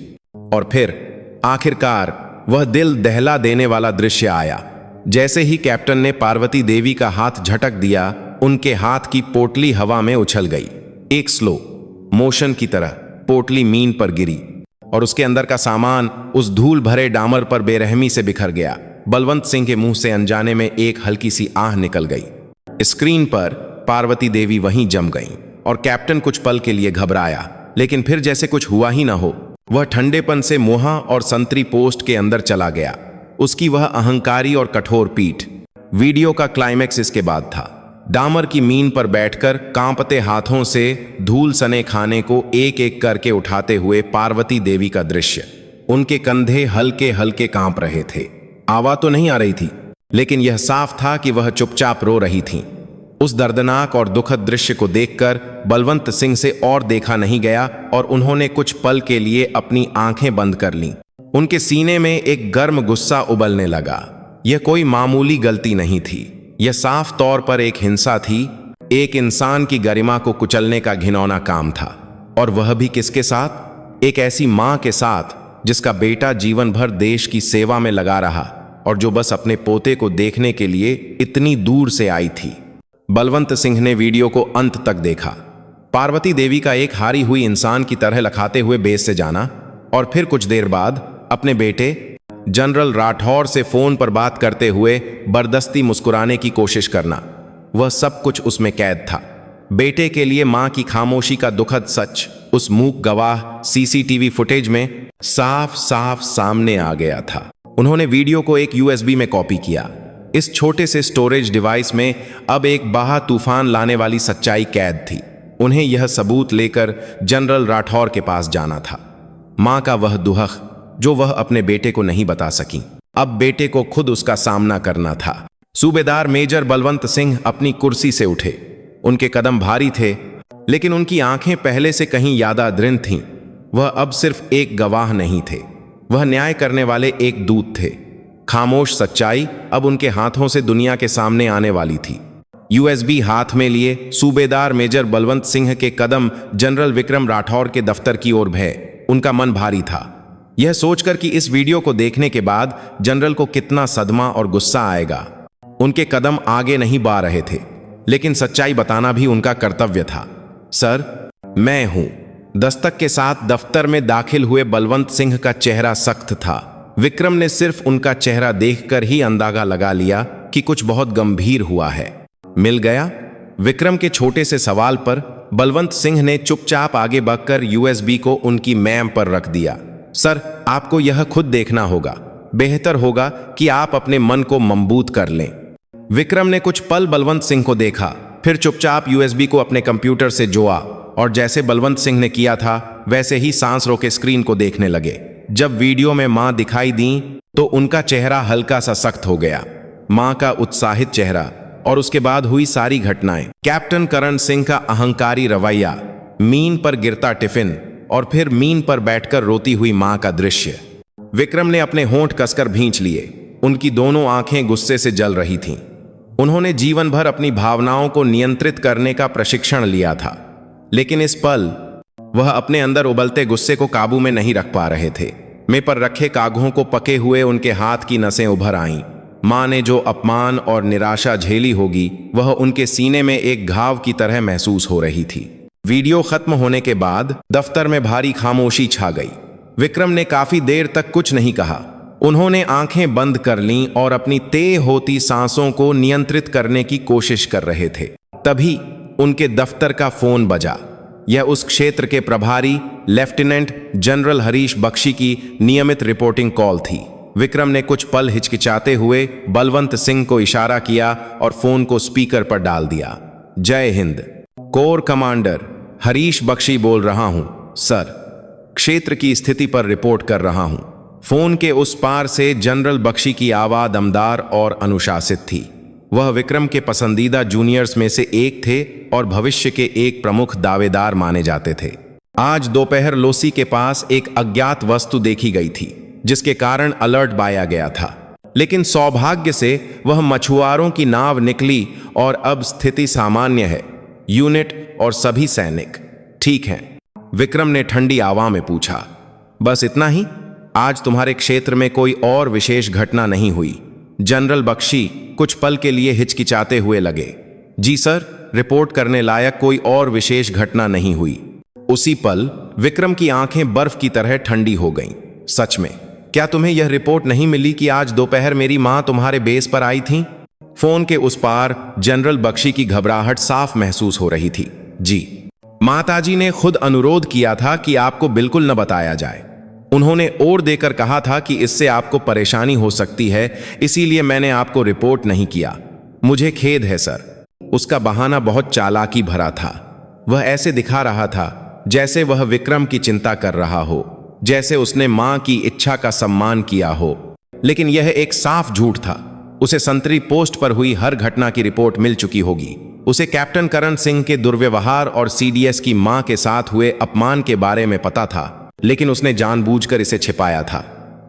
और फिर आखिरकार वह दिल दहला देने वाला दृश्य आया। जैसे ही कैप्टन ने पार्वती देवी का हाथ झटक दिया, उनके हाथ की पोटली हवा में उछल गई। एक स्लो मोशन की तरह पोटली मीन पर गिरी और उसके अंदर का सामान उस धूल भरे डामर पर बेरहमी से बिखर गया। बलवंत सिंह के मुंह से अनजाने में एक हल्की सी आह निकल गई। स्क्रीन पर पार्वती देवी वहीं जम गईं और कैप्टन कुछ पल के लिए घबराया, लेकिन फिर जैसे कुछ हुआ ही ना हो, वह ठंडेपन से मुहा और संतरी पोस्ट के अंदर चला गया। उसकी वह अहंकारी और कठोर पीठ। वीडियो का क्लाइमैक्स इसके बाद था। डामर की मीन पर बैठकर कांपते हाथों से धूल सने खाने को एक एक करके उठाते हुए पार्वती देवी का दृश्य। उनके कंधे हल्के हल्के कांप रहे थे। आवाज तो नहीं आ रही थी, लेकिन यह साफ था कि वह चुपचाप रो रही थीं। उस दर्दनाक और दुखद दृश्य को देखकर बलवंत सिंह से और देखा नहीं गया और उन्होंने कुछ पल के लिए अपनी आंखें बंद कर लीं। उनके सीने में एक गर्म गुस्सा उबलने लगा। यह कोई मामूली गलती नहीं थी, यह साफ तौर पर एक हिंसा थी, एक इंसान की गरिमा को कुचलने का घिनौना काम था। और वह भी किसके साथ? एक ऐसी मां के साथ जिसका बेटा जीवन भर देश की सेवा में लगा रहा और जो बस अपने पोते को देखने के लिए इतनी दूर से आई थी। बलवंत सिंह ने वीडियो को अंत तक देखा। पार्वती देवी का एक हारी हुई इंसान की तरह लखाते हुए बेस से जाना और फिर कुछ देर बाद अपने बेटे जनरल राठौर से फोन पर बात करते हुए बरदस्ती मुस्कुराने की कोशिश करना, वह सब कुछ उसमें कैद था। बेटे के लिए मां की खामोशी का दुखद सच उस मूक गवाह सीसीटीवी फुटेज में साफ साफ सामने आ गया था। उन्होंने वीडियो को एक यूएसबी में कॉपी किया। इस छोटे से स्टोरेज डिवाइस में अब एक बहा तूफान लाने वाली सच्चाई कैद थी। उन्हें यह सबूत लेकर जनरल राठौर के पास जाना था। मां का वह दुहक जो वह अपने बेटे को नहीं बता सकी, अब बेटे को खुद उसका सामना करना था। सूबेदार मेजर बलवंत सिंह अपनी कुर्सी से उठे। उनके कदम भारी थे, लेकिन उनकी आंखें पहले से कहीं ज्यादा दृढ़ थीं। वह अब सिर्फ एक गवाह नहीं थे, वह न्याय करने वाले एक दूत थे। खामोश सच्चाई अब उनके हाथों से दुनिया के सामने आने वाली थी। यूएसबी हाथ में लिए सूबेदार मेजर बलवंत सिंह के कदम जनरल विक्रम राठौर के दफ्तर की ओर बढ़े। उनका मन भारी था, यह सोचकर कि इस वीडियो को देखने के बाद जनरल को कितना सदमा और गुस्सा आएगा। उनके कदम आगे नहीं बढ़ रहे थे, लेकिन सच्चाई बताना भी उनका कर्तव्य था। सर, मैं हूं। दस्तक के साथ दफ्तर में दाखिल हुए बलवंत सिंह का चेहरा सख्त था। विक्रम ने सिर्फ उनका चेहरा देखकर ही अंदाजा लगा लिया कि कुछ बहुत गंभीर हुआ है। मिल गया? विक्रम के छोटे से सवाल पर बलवंत सिंह ने चुपचाप आगे बढ़कर यूएसबी को उनकी मैम पर रख दिया। सर, आपको यह खुद देखना होगा। बेहतर होगा कि आप अपने मन को मजबूत कर लें। विक्रम ने कुछ पल बलवंत सिंह को देखा, फिर चुपचाप यूएसबी को अपने कंप्यूटर से जोड़ा और जैसे बलवंत सिंह ने किया था वैसे ही सांस रोके स्क्रीन को देखने लगे। जब वीडियो में मां दिखाई दी तो उनका चेहरा हल्का सा सख्त हो गया। मां का उत्साहित चेहरा और उसके बाद हुई सारी घटनाएं, कैप्टन करण सिंह का अहंकारी रवैया, मीन पर गिरता टिफिन और फिर मीन पर बैठकर रोती हुई मां का दृश्य। विक्रम ने अपने होंठ कसकर भींच लिए। उनकी दोनों आंखें गुस्से से जल रही थीं। उन्होंने जीवन भर अपनी भावनाओं को नियंत्रित करने का प्रशिक्षण लिया था, लेकिन इस पल वह अपने अंदर उबलते गुस्से को काबू में नहीं रख पा रहे थे। मेज पर रखे कागजों को पके हुए उनके हाथ की नसें उभर आईं। मां ने जो अपमान और निराशा झेली होगी वह उनके सीने में एक घाव की तरह महसूस हो रही थी। वीडियो खत्म होने के बाद दफ्तर में भारी खामोशी छा गई। विक्रम ने काफी देर तक कुछ नहीं कहा। उन्होंने आंखें बंद कर लीं और अपनी तेज होती सांसों को नियंत्रित करने की कोशिश कर रहे थे। तभी उनके दफ्तर का फोन बजा। यह उस क्षेत्र के प्रभारी लेफ्टिनेंट जनरल हरीश बख्शी की नियमित रिपोर्टिंग कॉल थी। विक्रम ने कुछ पल हिचकिचाते हुए बलवंत सिंह को इशारा किया और फोन को स्पीकर पर डाल दिया। जय हिंद, कोर कमांडर हरीश बख्शी बोल रहा हूं सर। क्षेत्र की स्थिति पर रिपोर्ट कर रहा हूं। फोन के उस पार से जनरल बख्शी की आवाज दमदार और अनुशासित थी। वह विक्रम के पसंदीदा जूनियर्स में से एक थे और भविष्य के एक प्रमुख दावेदार माने जाते थे। आज दोपहर लोसी के पास एक अज्ञात वस्तु देखी गई थी, जिसके कारण अलर्ट पाया गया था। लेकिन सौभाग्य से वह मछुआरों की नाव निकली और अब स्थिति सामान्य है। यूनिट और सभी सैनिक ठीक हैं? विक्रम ने ठंडी आवाज में पूछा। बस इतना ही? आज तुम्हारे क्षेत्र में कोई और विशेष घटना नहीं हुई? जनरल बख्शी कुछ पल के लिए हिचकिचाते हुए लगे। जी सर, रिपोर्ट करने लायक कोई और विशेष घटना नहीं हुई। उसी पल विक्रम की आंखें बर्फ की तरह ठंडी हो गईं। सच में? क्या तुम्हें यह रिपोर्ट नहीं मिली कि आज दोपहर मेरी मां तुम्हारे बेस पर आई थी? फोन के उस पार जनरल बख्शी की घबराहट साफ महसूस हो रही थी। जी, माताजी ने खुद अनुरोध किया था कि आपको बिल्कुल न बताया जाए। उन्होंने और देकर कहा था कि इससे आपको परेशानी हो सकती है, इसीलिए मैंने आपको रिपोर्ट नहीं किया। मुझे खेद है सर। उसका बहाना बहुत चालाकी भरा था। वह ऐसे दिखा रहा था जैसे वह विक्रम की चिंता कर रहा हो, जैसे उसने मां की इच्छा का सम्मान किया हो। लेकिन यह एक साफ झूठ था। उसे संतरी पोस्ट पर हुई हर घटना की रिपोर्ट मिल चुकी होगी। उसे कैप्टन करण सिंह के दुर्व्यवहार और सीडीएस की मां के साथ हुए अपमान के बारे में पता था, लेकिन उसने जानबूझकर इसे छिपाया था।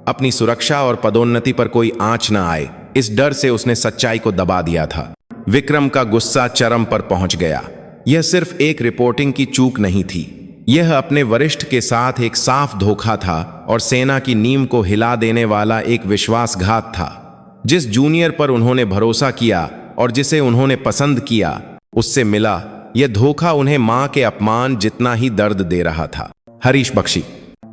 अपनी सुरक्षा और पदोन्नति पर कोई आंच न आए, इस डर से उसने सच्चाई को दबा दिया था। विक्रम का गुस्सा चरम पर पहुंच गया। यह सिर्फ एक रिपोर्टिंग की चूक नहीं थी, यह अपने वरिष्ठ के साथ एक साफ धोखा था और सेना की नींव को हिला देने वाला एक विश्वासघात था। जिस जूनियर पर उन्होंने भरोसा किया और जिसे उन्होंने पसंद किया, उससे मिला यह धोखा उन्हें मां के अपमान जितना ही दर्द दे रहा था। हरीश बख्शी।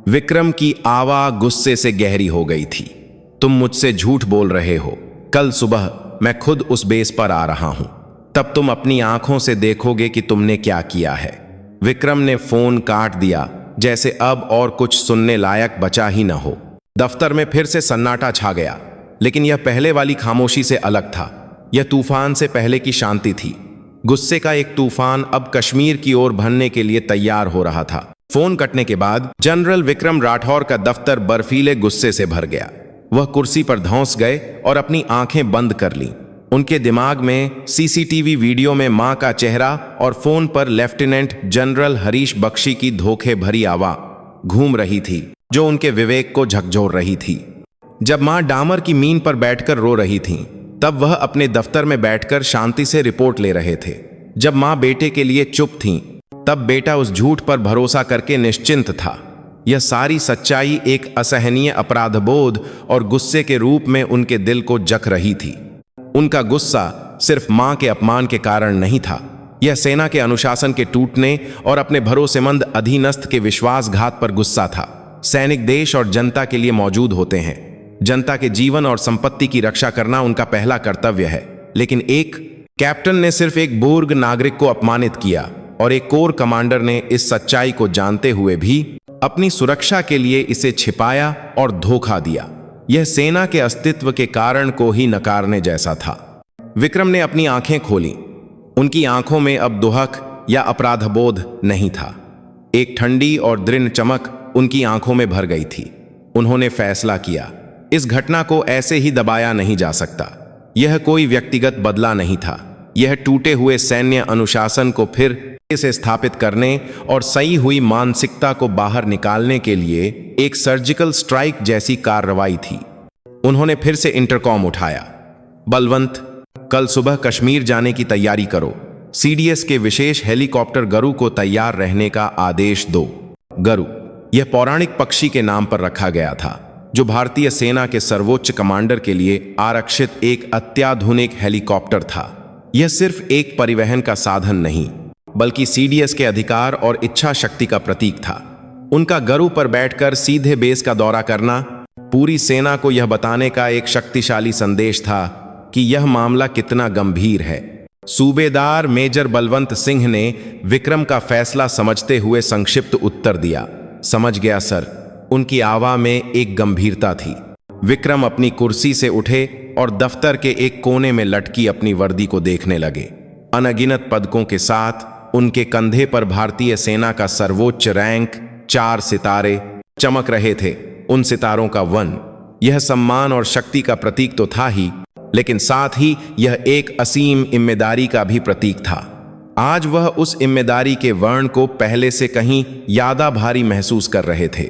विक्रम की आवाज गुस्से से गहरी हो गई थी। तुम मुझसे झूठ बोल रहे हो। कल सुबह मैं खुद उस बेस पर आ रहा हूं, तब तुम अपनी आंखों से देखोगे कि तुमने क्या किया है। विक्रम ने फोन काट दिया, जैसे अब और कुछ सुनने लायक बचा ही न हो। दफ्तर में फिर से सन्नाटा छा गया, लेकिन यह पहले वाली खामोशी से अलग था। यह तूफान से पहले की शांति थी। गुस्से का एक तूफान अब कश्मीर की ओर भरने के लिए तैयार हो रहा था। फोन कटने के बाद जनरल विक्रम राठौर का दफ्तर बर्फीले गुस्से से भर गया। वह कुर्सी पर धौंस गए और अपनी आंखें बंद कर लीं। उनके दिमाग में सीसीटीवी वीडियो में मां का चेहरा और फोन पर लेफ्टिनेंट जनरल हरीश बख्शी की धोखे भरी आवाज घूम रही थी, जो उनके विवेक को झकझोर रही थी। जब मां डामर की मीन पर बैठकर रो रही थीं, तब वह अपने दफ्तर में बैठकर शांति से रिपोर्ट ले रहे थे। जब मां बेटे के लिए चुप थीं, तब बेटा उस झूठ पर भरोसा करके निश्चिंत था। यह सारी सच्चाई एक असहनीय अपराधबोध और गुस्से के रूप में उनके दिल को जख रही थी। उनका गुस्सा सिर्फ मां के अपमान के कारण नहीं था, यह सेना के अनुशासन के टूटने और अपने भरोसेमंद अधीनस्थ के विश्वासघात पर गुस्सा था। सैनिक देश और जनता के लिए मौजूद होते हैं। जनता के जीवन और संपत्ति की रक्षा करना उनका पहला कर्तव्य है। लेकिन एक कैप्टन ने सिर्फ एक बुर्ग नागरिक को अपमानित किया और एक कोर कमांडर ने इस सच्चाई को जानते हुए भी अपनी सुरक्षा के लिए इसे छिपाया और धोखा दिया। यह सेना के अस्तित्व के कारण को ही नकारने जैसा था। विक्रम ने अपनी आंखें खोली। उनकी आंखों में अब दुहक या अपराधबोध नहीं था। एक ठंडी और दृढ़ चमक उनकी आंखों में भर गई थी। उन्होंने फैसला किया, इस घटना को ऐसे ही दबाया नहीं जा सकता। यह कोई व्यक्तिगत बदला नहीं था, यह टूटे हुए सैन्य अनुशासन को फिर से स्थापित करने और सही हुई मानसिकता को बाहर निकालने के लिए एक सर्जिकल स्ट्राइक जैसी कार्रवाई थी। उन्होंने फिर से इंटरकॉम उठाया। बलवंत, कल सुबह कश्मीर जाने की तैयारी करो। सीडीएस के विशेष हेलीकॉप्टर गरु को तैयार रहने का आदेश दो। गरु, यह पौराणिक पक्षी के नाम पर रखा गया था, जो भारतीय सेना के सर्वोच्च कमांडर के लिए आरक्षित एक अत्याधुनिक हेलीकॉप्टर था। यह सिर्फ एक परिवहन का साधन नहीं, बल्कि सीडीएस के अधिकार और इच्छा शक्ति का प्रतीक था। उनका गरु पर बैठकर सीधे बेस का दौरा करना पूरी सेना को यह बताने का एक शक्तिशाली संदेश था कि यह मामला कितना गंभीर है। सूबेदार मेजर बलवंत सिंह ने विक्रम का फैसला समझते हुए संक्षिप्त उत्तर दिया। समझ गया सर। उनकी आवाज में एक गंभीरता थी। विक्रम अपनी कुर्सी से उठे और दफ्तर के एक कोने में लटकी अपनी वर्दी को देखने लगे। अनगिनत पदकों के साथ उनके कंधे पर भारतीय सेना का सर्वोच्च रैंक 4 सितारे चमक रहे थे। उन सितारों का वन यह सम्मान और शक्ति का प्रतीक तो था ही, लेकिन साथ ही यह एक असीम जिम्मेदारी का भी प्रतीक था। आज वह उस जिम्मेदारी के वर्ण को पहले से कहीं ज्यादा भारी महसूस कर रहे थे।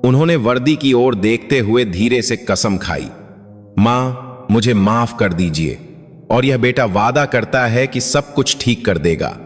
उन्होंने वर्दी की ओर देखते हुए धीरे से कसम खाई, मां, मुझे माफ कर दीजिए, और यह बेटा वादा करता है कि सब कुछ ठीक कर देगा।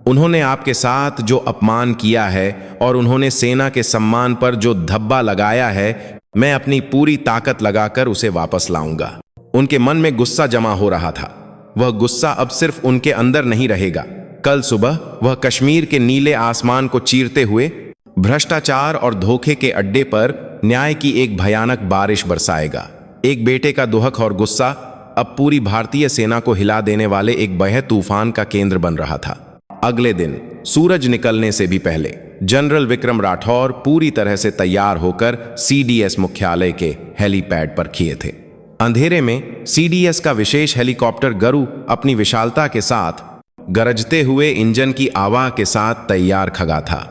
उन्होंने आपके साथ जो अपमान किया है और उन्होंने सेना के सम्मान पर जो धब्बा लगाया है, मैं अपनी पूरी ताकत लगाकर उसे वापस लाऊंगा। उनके मन में गुस्सा जमा हो रहा था। वह गुस्सा अब सिर्फ उनके अंदर नहीं रहेगा। कल सुबह वह कश्मीर के नीले आसमान को चीरते हुए भ्रष्टाचार और धोखे के अड्डे पर न्याय की एक भयानक बारिश बरसाएगा। एक बेटे का दुहक और गुस्सा अब पूरी भारतीय सेना को हिला देने वाले एक बहे तूफान का केंद्र बन रहा था। अगले दिन सूरज निकलने से भी पहले जनरल विक्रम राठौर पूरी तरह से तैयार होकर सीडीएस मुख्यालय के हेलीपैड पर खिए थे। अंधेरे में सीडीएस का विशेष हेलीकॉप्टर गरु अपनी विशालता के साथ गरजते हुए इंजन की आवाज के साथ तैयार खड़ा था।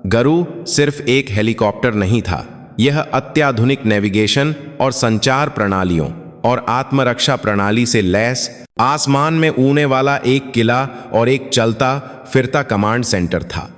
गरु सिर्फ एक हेलीकॉप्टर नहीं था, यह अत्याधुनिक नेविगेशन और संचार प्रणालियों और आत्मरक्षा प्रणाली से लैस आसमान में उड़ने वाला एक किला और एक चलता फिरता कमांड सेंटर था।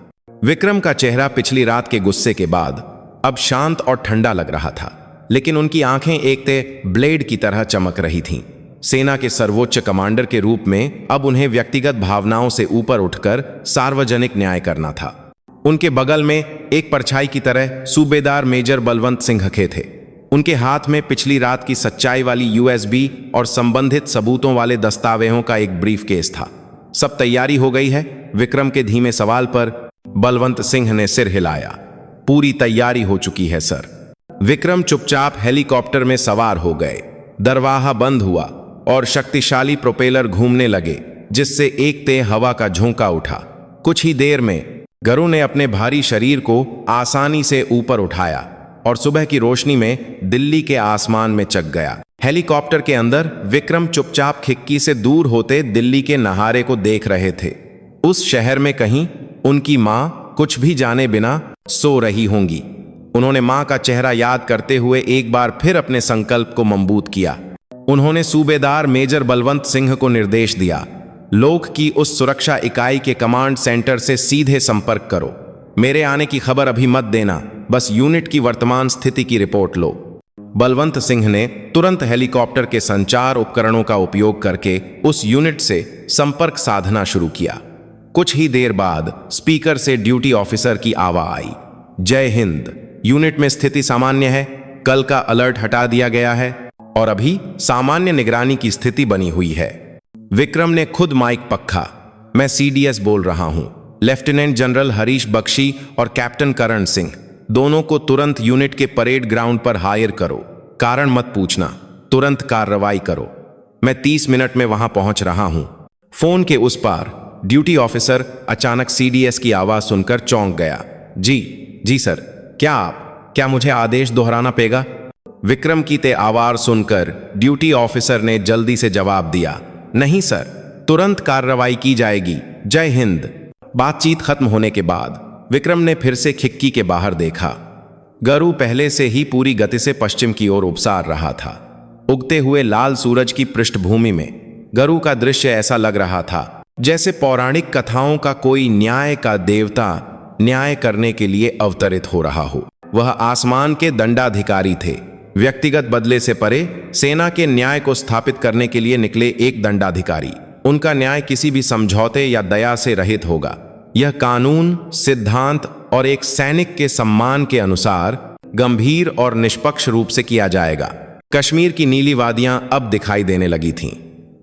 विक्रम का चेहरा पिछली रात के गुस्से के बाद अब शांत और ठंडा लग रहा था, लेकिन उनकी आंखें एक ब्लेड की तरह चमक रही थीं। सेना के सर्वोच्च कमांडर के रूप में अब उन्हें व्यक्तिगत भावनाओं से ऊपर उठकर सार्वजनिक न्याय करना था। उनके बगल में एक परछाई की तरह सूबेदार मेजर बलवंत सिंह खे थे। उनके हाथ में पिछली रात की सच्चाई वाली यूएसबी और संबंधित सबूतों वाले दस्तावेजों का एक ब्रीफ केस था। सब तैयारी हो गई है? विक्रम के धीमे सवाल पर बलवंत सिंह ने सिर हिलाया। पूरी तैयारी हो चुकी है सर। विक्रम चुपचाप हेलीकॉप्टर में सवार हो गए। दरवाजा बंद हुआ और शक्तिशाली प्रोपेलर घूमने लगे, जिससे एक तेज हवा का झोंका उठा। कुछ ही देर में गरु ने अपने भारी शरीर को आसानी से ऊपर उठाया और सुबह की रोशनी में दिल्ली के आसमान में चढ़ गया। हेलीकॉप्टर के अंदर विक्रम चुपचाप खिड़की से दूर होते दिल्ली के नहारे को देख रहे थे। उस शहर में कहीं उनकी माँ कुछ भी जाने बिना सो रही होंगी। उन्होंने माँ का चेहरा याद करते हुए एक बार फिर अपने संकल्प को मजबूत किया। उन्होंने सूबेदार मेजर बलवंत सिंह को निर्देश दिया, लोक की उस सुरक्षा इकाई के कमांड सेंटर से सीधे संपर्क करो। मेरे आने की खबर अभी मत देना, बस यूनिट की वर्तमान स्थिति की रिपोर्ट लो। बलवंत सिंह ने तुरंत हेलीकॉप्टर के संचार उपकरणों का उपयोग करके उस यूनिट से संपर्क साधना शुरू किया। कुछ ही देर बाद स्पीकर से ड्यूटी ऑफिसर की आवाज आई, जय हिंद, यूनिट में स्थिति सामान्य है, कल का अलर्ट हटा दिया गया है और अभी सामान्य निगरानी की स्थिति बनी हुई है। विक्रम ने खुद माइक पक्का, मैं सीडीएस बोल रहा हूं। लेफ्टिनेंट जनरल हरीश बख्शी और कैप्टन करण सिंह दोनों को तुरंत यूनिट के परेड ग्राउंड पर हायर करो। कारण मत पूछना, तुरंत कार्रवाई करो। मैं 30 मिनट में वहां पहुंच रहा हूं। फोन के उस पार ड्यूटी ऑफिसर अचानक सीडीएस की आवाज सुनकर चौंक गया। जी सर, क्या मुझे आदेश दोहराना पेगा? विक्रम की ते आवाज सुनकर ड्यूटी ऑफिसर ने जल्दी से जवाब दिया, नहीं सर, तुरंत कार्रवाई की जाएगी। जय हिंद। बातचीत खत्म होने के बाद विक्रम ने फिर से खिड़की के बाहर देखा। गरु पहले से ही पूरी गति से पश्चिम की ओर उपसार रहा था। उगते हुए लाल सूरज की पृष्ठभूमि में गरु का दृश्य ऐसा लग रहा था जैसे पौराणिक कथाओं का कोई न्याय का देवता न्याय करने के लिए अवतरित हो रहा हो। वह आसमान के दंडाधिकारी थे, व्यक्तिगत बदले से परे सेना के न्याय को स्थापित करने के लिए निकले एक दंडाधिकारी। उनका न्याय किसी भी समझौते या दया से रहित होगा। यह कानून, सिद्धांत और एक सैनिक के सम्मान के अनुसार गंभीर और निष्पक्ष रूप से किया जाएगा। कश्मीर की नीली वादियां अब दिखाई देने लगी थीं।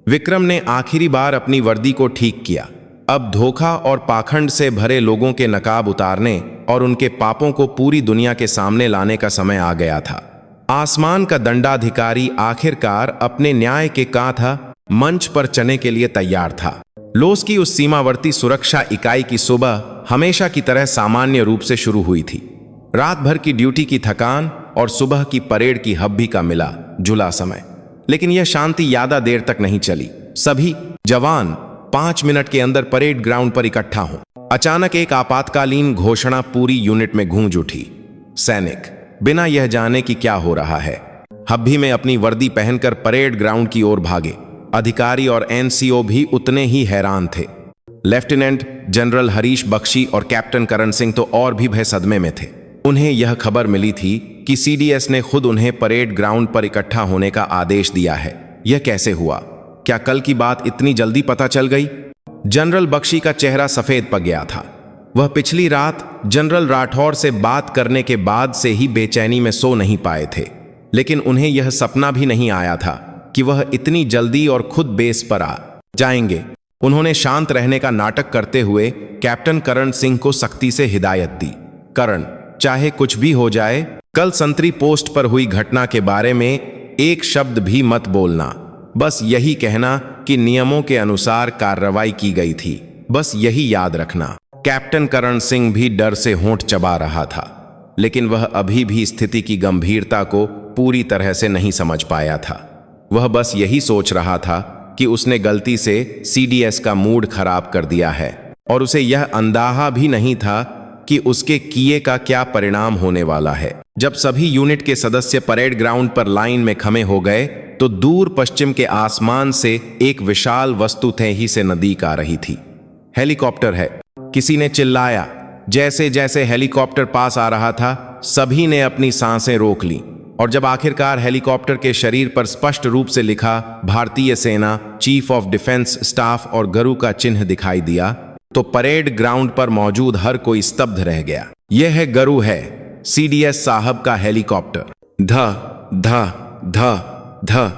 विक्रम ने आखिरी बार अपनी वर्दी को ठीक किया। अब धोखा और पाखंड से भरे लोगों के नकाब उतारने और उनके पापों को पूरी दुनिया के सामने लाने का समय आ गया था। आसमान का दंडाधिकारी आखिरकार अपने न्याय के कांधा मंच पर चने के लिए तैयार था। लोस की उस सीमावर्ती सुरक्षा इकाई की सुबह हमेशा की तरह सामान्य रूप से शुरू हुई थी। रात भर की ड्यूटी की थकान और सुबह की परेड की हब्बी का मिला जुला समय। लेकिन यह शांति ज्यादा देर तक नहीं चली। सभी जवान 5 मिनट के अंदर परेड ग्राउंड पर इकट्ठा हों। अचानक एक आपातकालीन घोषणा पूरी यूनिट में गूंज उठी। सैनिक बिना यह जाने कि क्या हो रहा है, हब्बी में अपनी वर्दी पहनकर परेड ग्राउंड की ओर भागे। अधिकारी और एनसीओ भी उतने ही हैरान थे। लेफ्टिनेंट जनरल हरीश बख्शी और कैप्टन करण सिंह तो और भी भय सदमे में थे। उन्हें यह खबर मिली थी कि सीडीएस ने खुद उन्हें परेड ग्राउंड पर इकट्ठा होने का आदेश दिया है। यह कैसे हुआ? क्या कल की बात इतनी जल्दी पता चल गई? जनरल बख्शी का चेहरा सफेद पड़ गया था। वह पिछली रात जनरल राठौर से बात करने के बाद से ही बेचैनी में सो नहीं पाए थे। लेकिन उन्हें यह सपना भी नहीं आया था कि वह इतनी जल्दी और खुद बेस पर आ जाएंगे। उन्होंने शांत रहने का नाटक करते हुए कैप्टन करण सिंह को सख्ती से हिदायत दी, करण, चाहे कुछ भी हो जाए, कल संतरी पोस्ट पर हुई घटना के बारे में एक शब्द भी मत बोलना। बस यही कहना कि नियमों के अनुसार कार्रवाई की गई थी। बस यही याद रखना। कैप्टन करण सिंह भी डर से होंठ चबा रहा था, लेकिन वह अभी भी स्थिति की गंभीरता को पूरी तरह से नहीं समझ पाया था। वह बस यही सोच रहा था कि उसने गलती से सीडीएस का मूड खराब कर दिया है और उसे यह अंदाजा भी नहीं था कि उसके किए का क्या परिणाम होने वाला है। जब सभी यूनिट के सदस्य परेड ग्राउंड पर लाइन में खड़े हो गए तो दूर पश्चिम के आसमान से एक विशाल वस्तु तेजी से नजदीक आ रही थी। हेलीकॉप्टर है, किसी ने चिल्लाया। जैसे जैसे हेलीकॉप्टर पास आ रहा था, सभी ने अपनी सांसें रोक ली और जब आखिरकार हेलीकॉप्टर के शरीर पर स्पष्ट रूप से लिखा भारतीय सेना, चीफ ऑफ डिफेंस स्टाफ और गरु का चिन्ह दिखाई दिया तो परेड ग्राउंड पर मौजूद हर कोई स्तब्ध रह गया। यह है गरु है, सीडीएस साहब का हेलीकॉप्टर। ध ध ध ध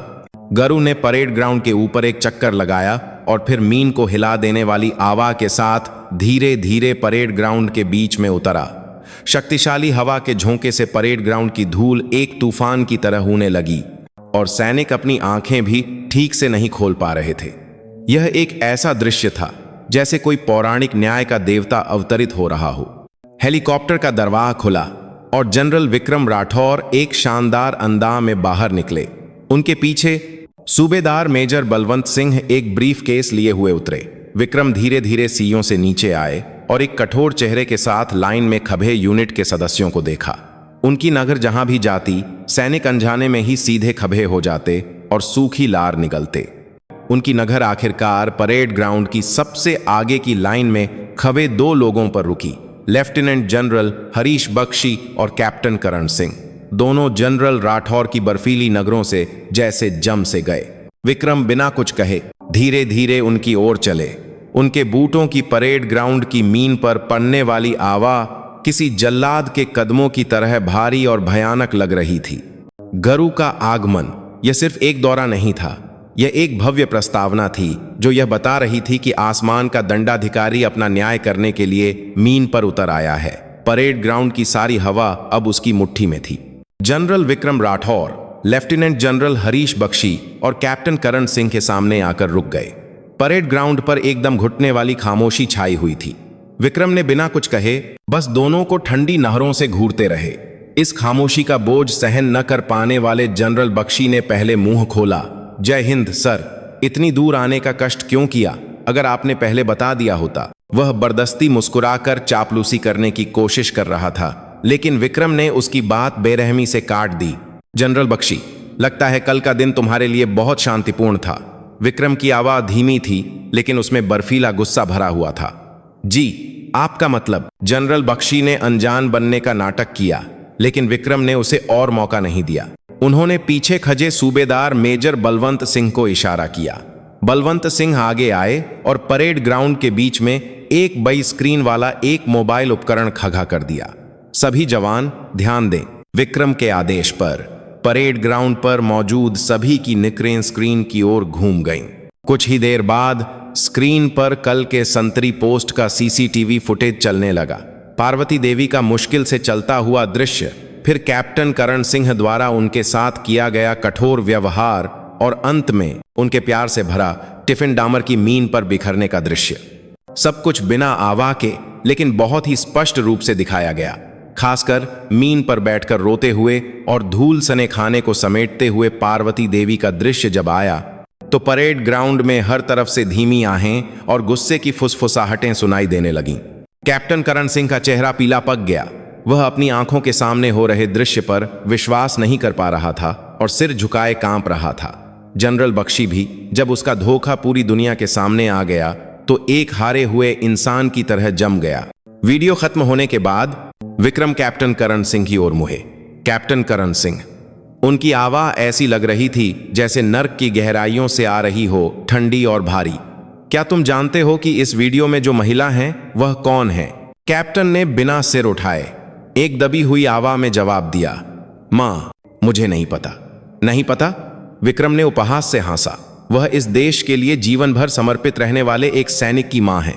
गरु ने परेड ग्राउंड के ऊपर एक चक्कर लगाया और फिर मीन को हिला देने वाली आवाज के साथ धीरे धीरे परेड ग्राउंड के बीच में उतरा। शक्तिशाली हवा के झोंके से परेड ग्राउंड की धूल एक तूफान की तरह होने लगी और सैनिक अपनी आंखें भी ठीक से नहीं खोल पा रहे थे। यह एक ऐसा दृश्य था जैसे कोई पौराणिक न्याय का देवता अवतरित हो रहा हो। हेलीकॉप्टर का दरवाजा खुला और जनरल विक्रम राठौर एक शानदार अंदाज में बाहर निकले। उनके पीछे सूबेदार मेजर बलवंत सिंह एक ब्रीफ केस लिए हुए उतरे। विक्रम धीरे धीरे सीढ़ियों से नीचे आए और एक कठोर चेहरे के साथ लाइन में खड़े यूनिट के सदस्यों को देखा। उनकी नजर जहां भी जाती, सैनिक अनजाने में ही सीधे खड़े हो जाते और सूखी लार निकलते। उनकी नजर आखिरकार परेड ग्राउंड की सबसे आगे की लाइन में खड़े दो लोगों पर रुकी, लेफ्टिनेंट जनरल हरीश बख्शी और कैप्टन करण सिंह। दोनों जनरल राठौर की बर्फीली नगरों से जैसे जम से गए। विक्रम बिना कुछ कहे धीरे धीरे उनकी ओर चले। उनके बूटों की परेड ग्राउंड की मीन पर पड़ने वाली आवाज किसी जल्लाद के कदमों की तरह भारी और भयानक लग रही थी। गरु का आगमन यह सिर्फ एक दौरा नहीं था, यह एक भव्य प्रस्तावना थी जो यह बता रही थी कि आसमान का दंडाधिकारी अपना न्याय करने के लिए मीन पर उतर आया है। परेड ग्राउंड की सारी हवा अब उसकी मुट्ठी में थी। General Vikram Rathore, lieutenant general Harish Bakshi और कैप्टन करण सिंह के सामने आकर रुक गए। परेड ग्राउंड पर एकदम घुटने वाली खामोशी छाई हुई थी। विक्रम ने बिना कुछ कहे बस दोनों को ठंडी नहरों से घूरते रहे। इस खामोशी का बोझ सहन न कर पाने वाले जनरल बख्शी ने पहले मुंह खोला। जय हिंद सर, इतनी दूर आने का कष्ट क्यों किया? अगर आपने पहले बता दिया होता। वह बर्दस्ती मुस्कुराकर चापलूसी करने की कोशिश कर रहा था, लेकिन विक्रम ने उसकी बात बेरहमी से काट दी। जनरल बख्शी, लगता है कल का दिन तुम्हारे लिए बहुत शांतिपूर्ण था। विक्रम की आवाज धीमी थी लेकिन उसमें बर्फीला गुस्सा भरा हुआ था। जी, आपका मतलब? जनरल बख्शी ने अनजान बनने का नाटक किया, लेकिन विक्रम ने उसे और मौका नहीं दिया। उन्होंने पीछे खड़े सूबेदार मेजर बलवंत सिंह को इशारा किया। बलवंत सिंह आगे आए और परेड ग्राउंड के बीच में एक बड़ी स्क्रीन वाला एक मोबाइल उपकरण खड़ा कर दिया। सभी जवान ध्यान दें। विक्रम के आदेश पर परेड ग्राउंड पर मौजूद सभी की निकरें स्क्रीन की ओर घूम गईं। कुछ ही देर बाद स्क्रीन पर कल के संतरी पोस्ट का सीसीटीवी फुटेज चलने लगा। पार्वती देवी का मुश्किल से चलता हुआ दृश्य, फिर कैप्टन करण सिंह द्वारा उनके साथ किया गया कठोर व्यवहार और अंत में उनके प्यार से भरा टिफिन डामर की मीन पर बिखरने का दृश्य। सब कुछ बिना आवाज के लेकिन बहुत ही स्पष्ट रूप से दिखाया गया। खासकर मीन पर बैठकर रोते हुए और धूल सने खाने को समेटते हुए पार्वती देवी का दृश्य जब आया तो परेड ग्राउंड में हर तरफ से धीमी आहें और गुस्से की फुसफुसाहटें सुनाई देने लगीं। कैप्टन करण सिंह का चेहरा पीला पक गया। वह अपनी आंखों के सामने हो रहे दृश्य पर विश्वास नहीं कर पा रहा था और सिर झुकाए कांप रहा था। जनरल बख्शी भी जब उसका धोखा पूरी दुनिया के सामने आ गया तो एक हारे हुए इंसान की तरह जम गया। वीडियो खत्म होने के बाद विक्रम कैप्टन करण सिंह की ओर मुहे। कैप्टन करण सिंह, उनकी आवाज ऐसी लग रही थी जैसे नर्क की गहराइयों से आ रही हो, ठंडी और भारी। क्या तुम जानते हो कि इस वीडियो में जो महिला हैं वह कौन है? कैप्टन ने बिना सिर उठाए एक दबी हुई आवाज में जवाब दिया, मां, मुझे नहीं पता। नहीं पता? विक्रम ने उपहास से हंसा। वह इस देश के लिए जीवन भर समर्पित रहने वाले एक सैनिक की मां है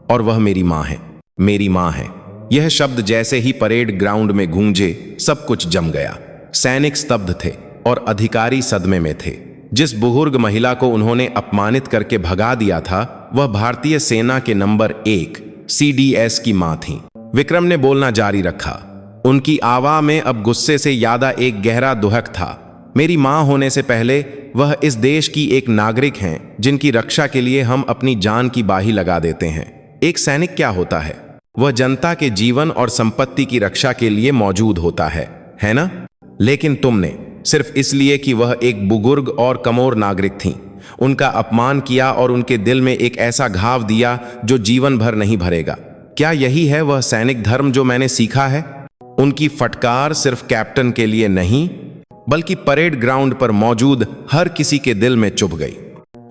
और वह मेरी मां है, मेरी मां है। यह शब्द जैसे ही परेड ग्राउंड में गूंजे सब कुछ जम गया। सैनिक स्तब्ध थे और अधिकारी सदमे में थे। जिस बुजुर्ग महिला को उन्होंने अपमानित करके भगा दिया था वह भारतीय सेना के नंबर 1 सीडीएस की मां थी। विक्रम ने बोलना जारी रखा। उनकी आवाज में अब गुस्से से ज्यादा एक गहरा दुहक था। मेरी माँ होने से पहले वह इस देश की एक नागरिक हैं जिनकी रक्षा के लिए हम अपनी जान की बाही लगा देते हैं। एक सैनिक क्या होता है? वह जनता के जीवन और संपत्ति की रक्षा के लिए मौजूद होता है ना? लेकिन तुमने सिर्फ इसलिए कि वह एक बुजुर्ग और कमोर नागरिक थीं, उनका अपमान किया और उनके दिल में एक ऐसा घाव दिया जो जीवन भर नहीं भरेगा। क्या यही है वह सैनिक धर्म जो मैंने सीखा है? उनकी फटकार सिर्फ कैप्टन के लिए नहीं, बल्कि परेड ग्राउंड पर मौजूद हर किसी के दिल में चुभ गई।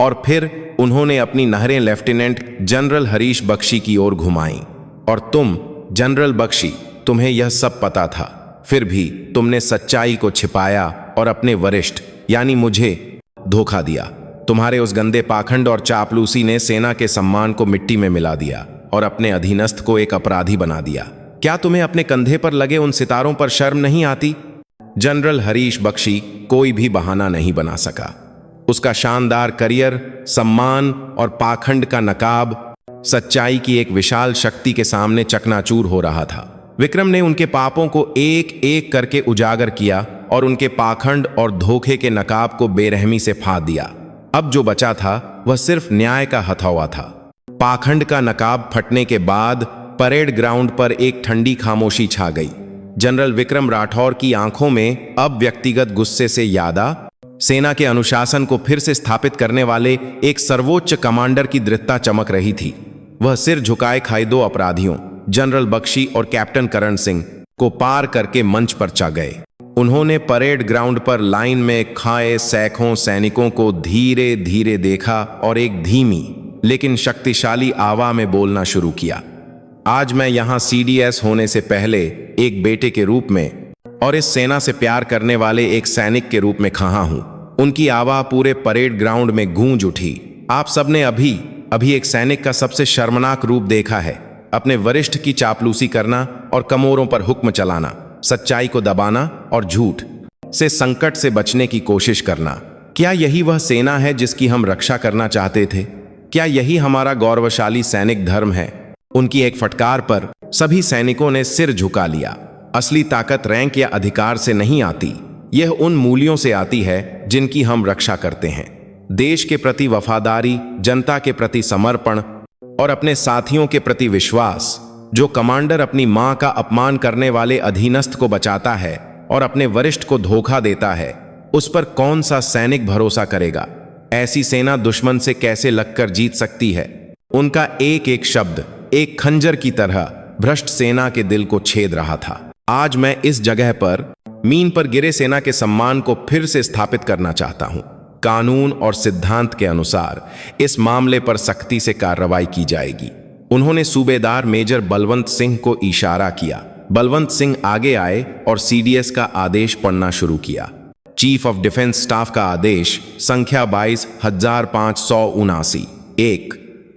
और फिर उन्होंने अपनी नहरें लेफ्टिनेंट जनरल हरीश बख्शी की ओर घुमाई। और तुम, जनरल बख्शी, तुम्हें यह सब पता था, फिर भी तुमने सच्चाई को छिपाया और अपने वरिष्ठ यानी मुझे धोखा दिया। तुम्हारे उस गंदे पाखंड और चापलूसी ने सेना के सम्मान को मिट्टी में मिला दिया और अपने अधीनस्थ को एक अपराधी बना दिया। क्या तुम्हें अपने कंधे पर लगे उन सितारों पर शर्म नहीं आती? जनरल हरीश बख्शी कोई भी बहाना नहीं बना सका। उसका शानदार करियर, सम्मान और पाखंड का नकाब सच्चाई की एक विशाल शक्ति के सामने चकनाचूर हो रहा था। विक्रम ने उनके पापों को एक एक करके उजागर किया और उनके पाखंड और धोखे के नकाब को बेरहमी से फाड़ दिया। अब जो बचा था वह सिर्फ न्याय का हथौड़ा था। पाखंड का नकाब फटने के बाद परेड ग्राउंड पर एक ठंडी खामोशी छा गई। जनरल विक्रम राठौर की आंखों में अब व्यक्तिगत गुस्से से यादा सेना के अनुशासन को फिर से स्थापित करने वाले एक सर्वोच्च कमांडर की दृढ़ता चमक रही थी। वह सिर झुकाए खाई दो अपराधियों, जनरल बख्शी और कैप्टन करण सिंह, को पार करके मंच पर चा गए। उन्होंने परेड ग्राउंड पर लाइन में खाए सैकड़ों सैनिकों को धीरे धीरे देखा और एक धीमी लेकिन शक्तिशाली आवाज में बोलना शुरू किया। आज मैं यहाँ CDS होने से पहले एक बेटे के रूप में और इस सेना से प्यार करने वाले एक सैनिक के रूप में खड़ा हूँ। उनकी आवाज पूरे परेड ग्राउंड में गूंज उठी। आप सबने अभी एक सैनिक का सबसे शर्मनाक रूप देखा है, अपने वरिष्ठ की चापलूसी करना और कमोरों पर हुक्म चलाना, सच्चाई को दबाना और झूठ से संकट से बचने की कोशिश करना। क्या यही वह सेना है जिसकी हम रक्षा करना चाहते थे? क्या यही हमारा गौरवशाली सैनिक धर्म है? उनकी एक फटकार पर सभी सैनिकों ने सिर झुका लिया। असली ताकत रैंक या अधिकार से नहीं आती, यह उन मूल्यों से आती है जिनकी हम रक्षा करते हैं। देश के प्रति वफादारी, जनता के प्रति समर्पण और अपने साथियों के प्रति विश्वास। जो कमांडर अपनी मां का अपमान करने वाले अधीनस्थ को बचाता है और अपने वरिष्ठ को धोखा देता है, उस पर कौन सा सैनिक भरोसा करेगा? ऐसी सेना दुश्मन से कैसे लगकर जीत सकती है? उनका एक एक शब्द एक खंजर की तरह भ्रष्ट सेना के दिल को छेद रहा था। आज मैं इस जगह पर मीन पर गिरे सेना के सम्मान को फिर से स्थापित करना चाहता हूं। कानून और सिद्धांत के अनुसार इस मामले पर सख्ती से कार्रवाई की जाएगी। उन्होंने सूबेदार मेजर बलवंत सिंह को इशारा किया। बलवंत सिंह आगे आए और CDS का आदेश पढ़ना शुरू किया। चीफ ऑफ डिफेंस स्टाफ का आदेश संख्या 22,579। 1.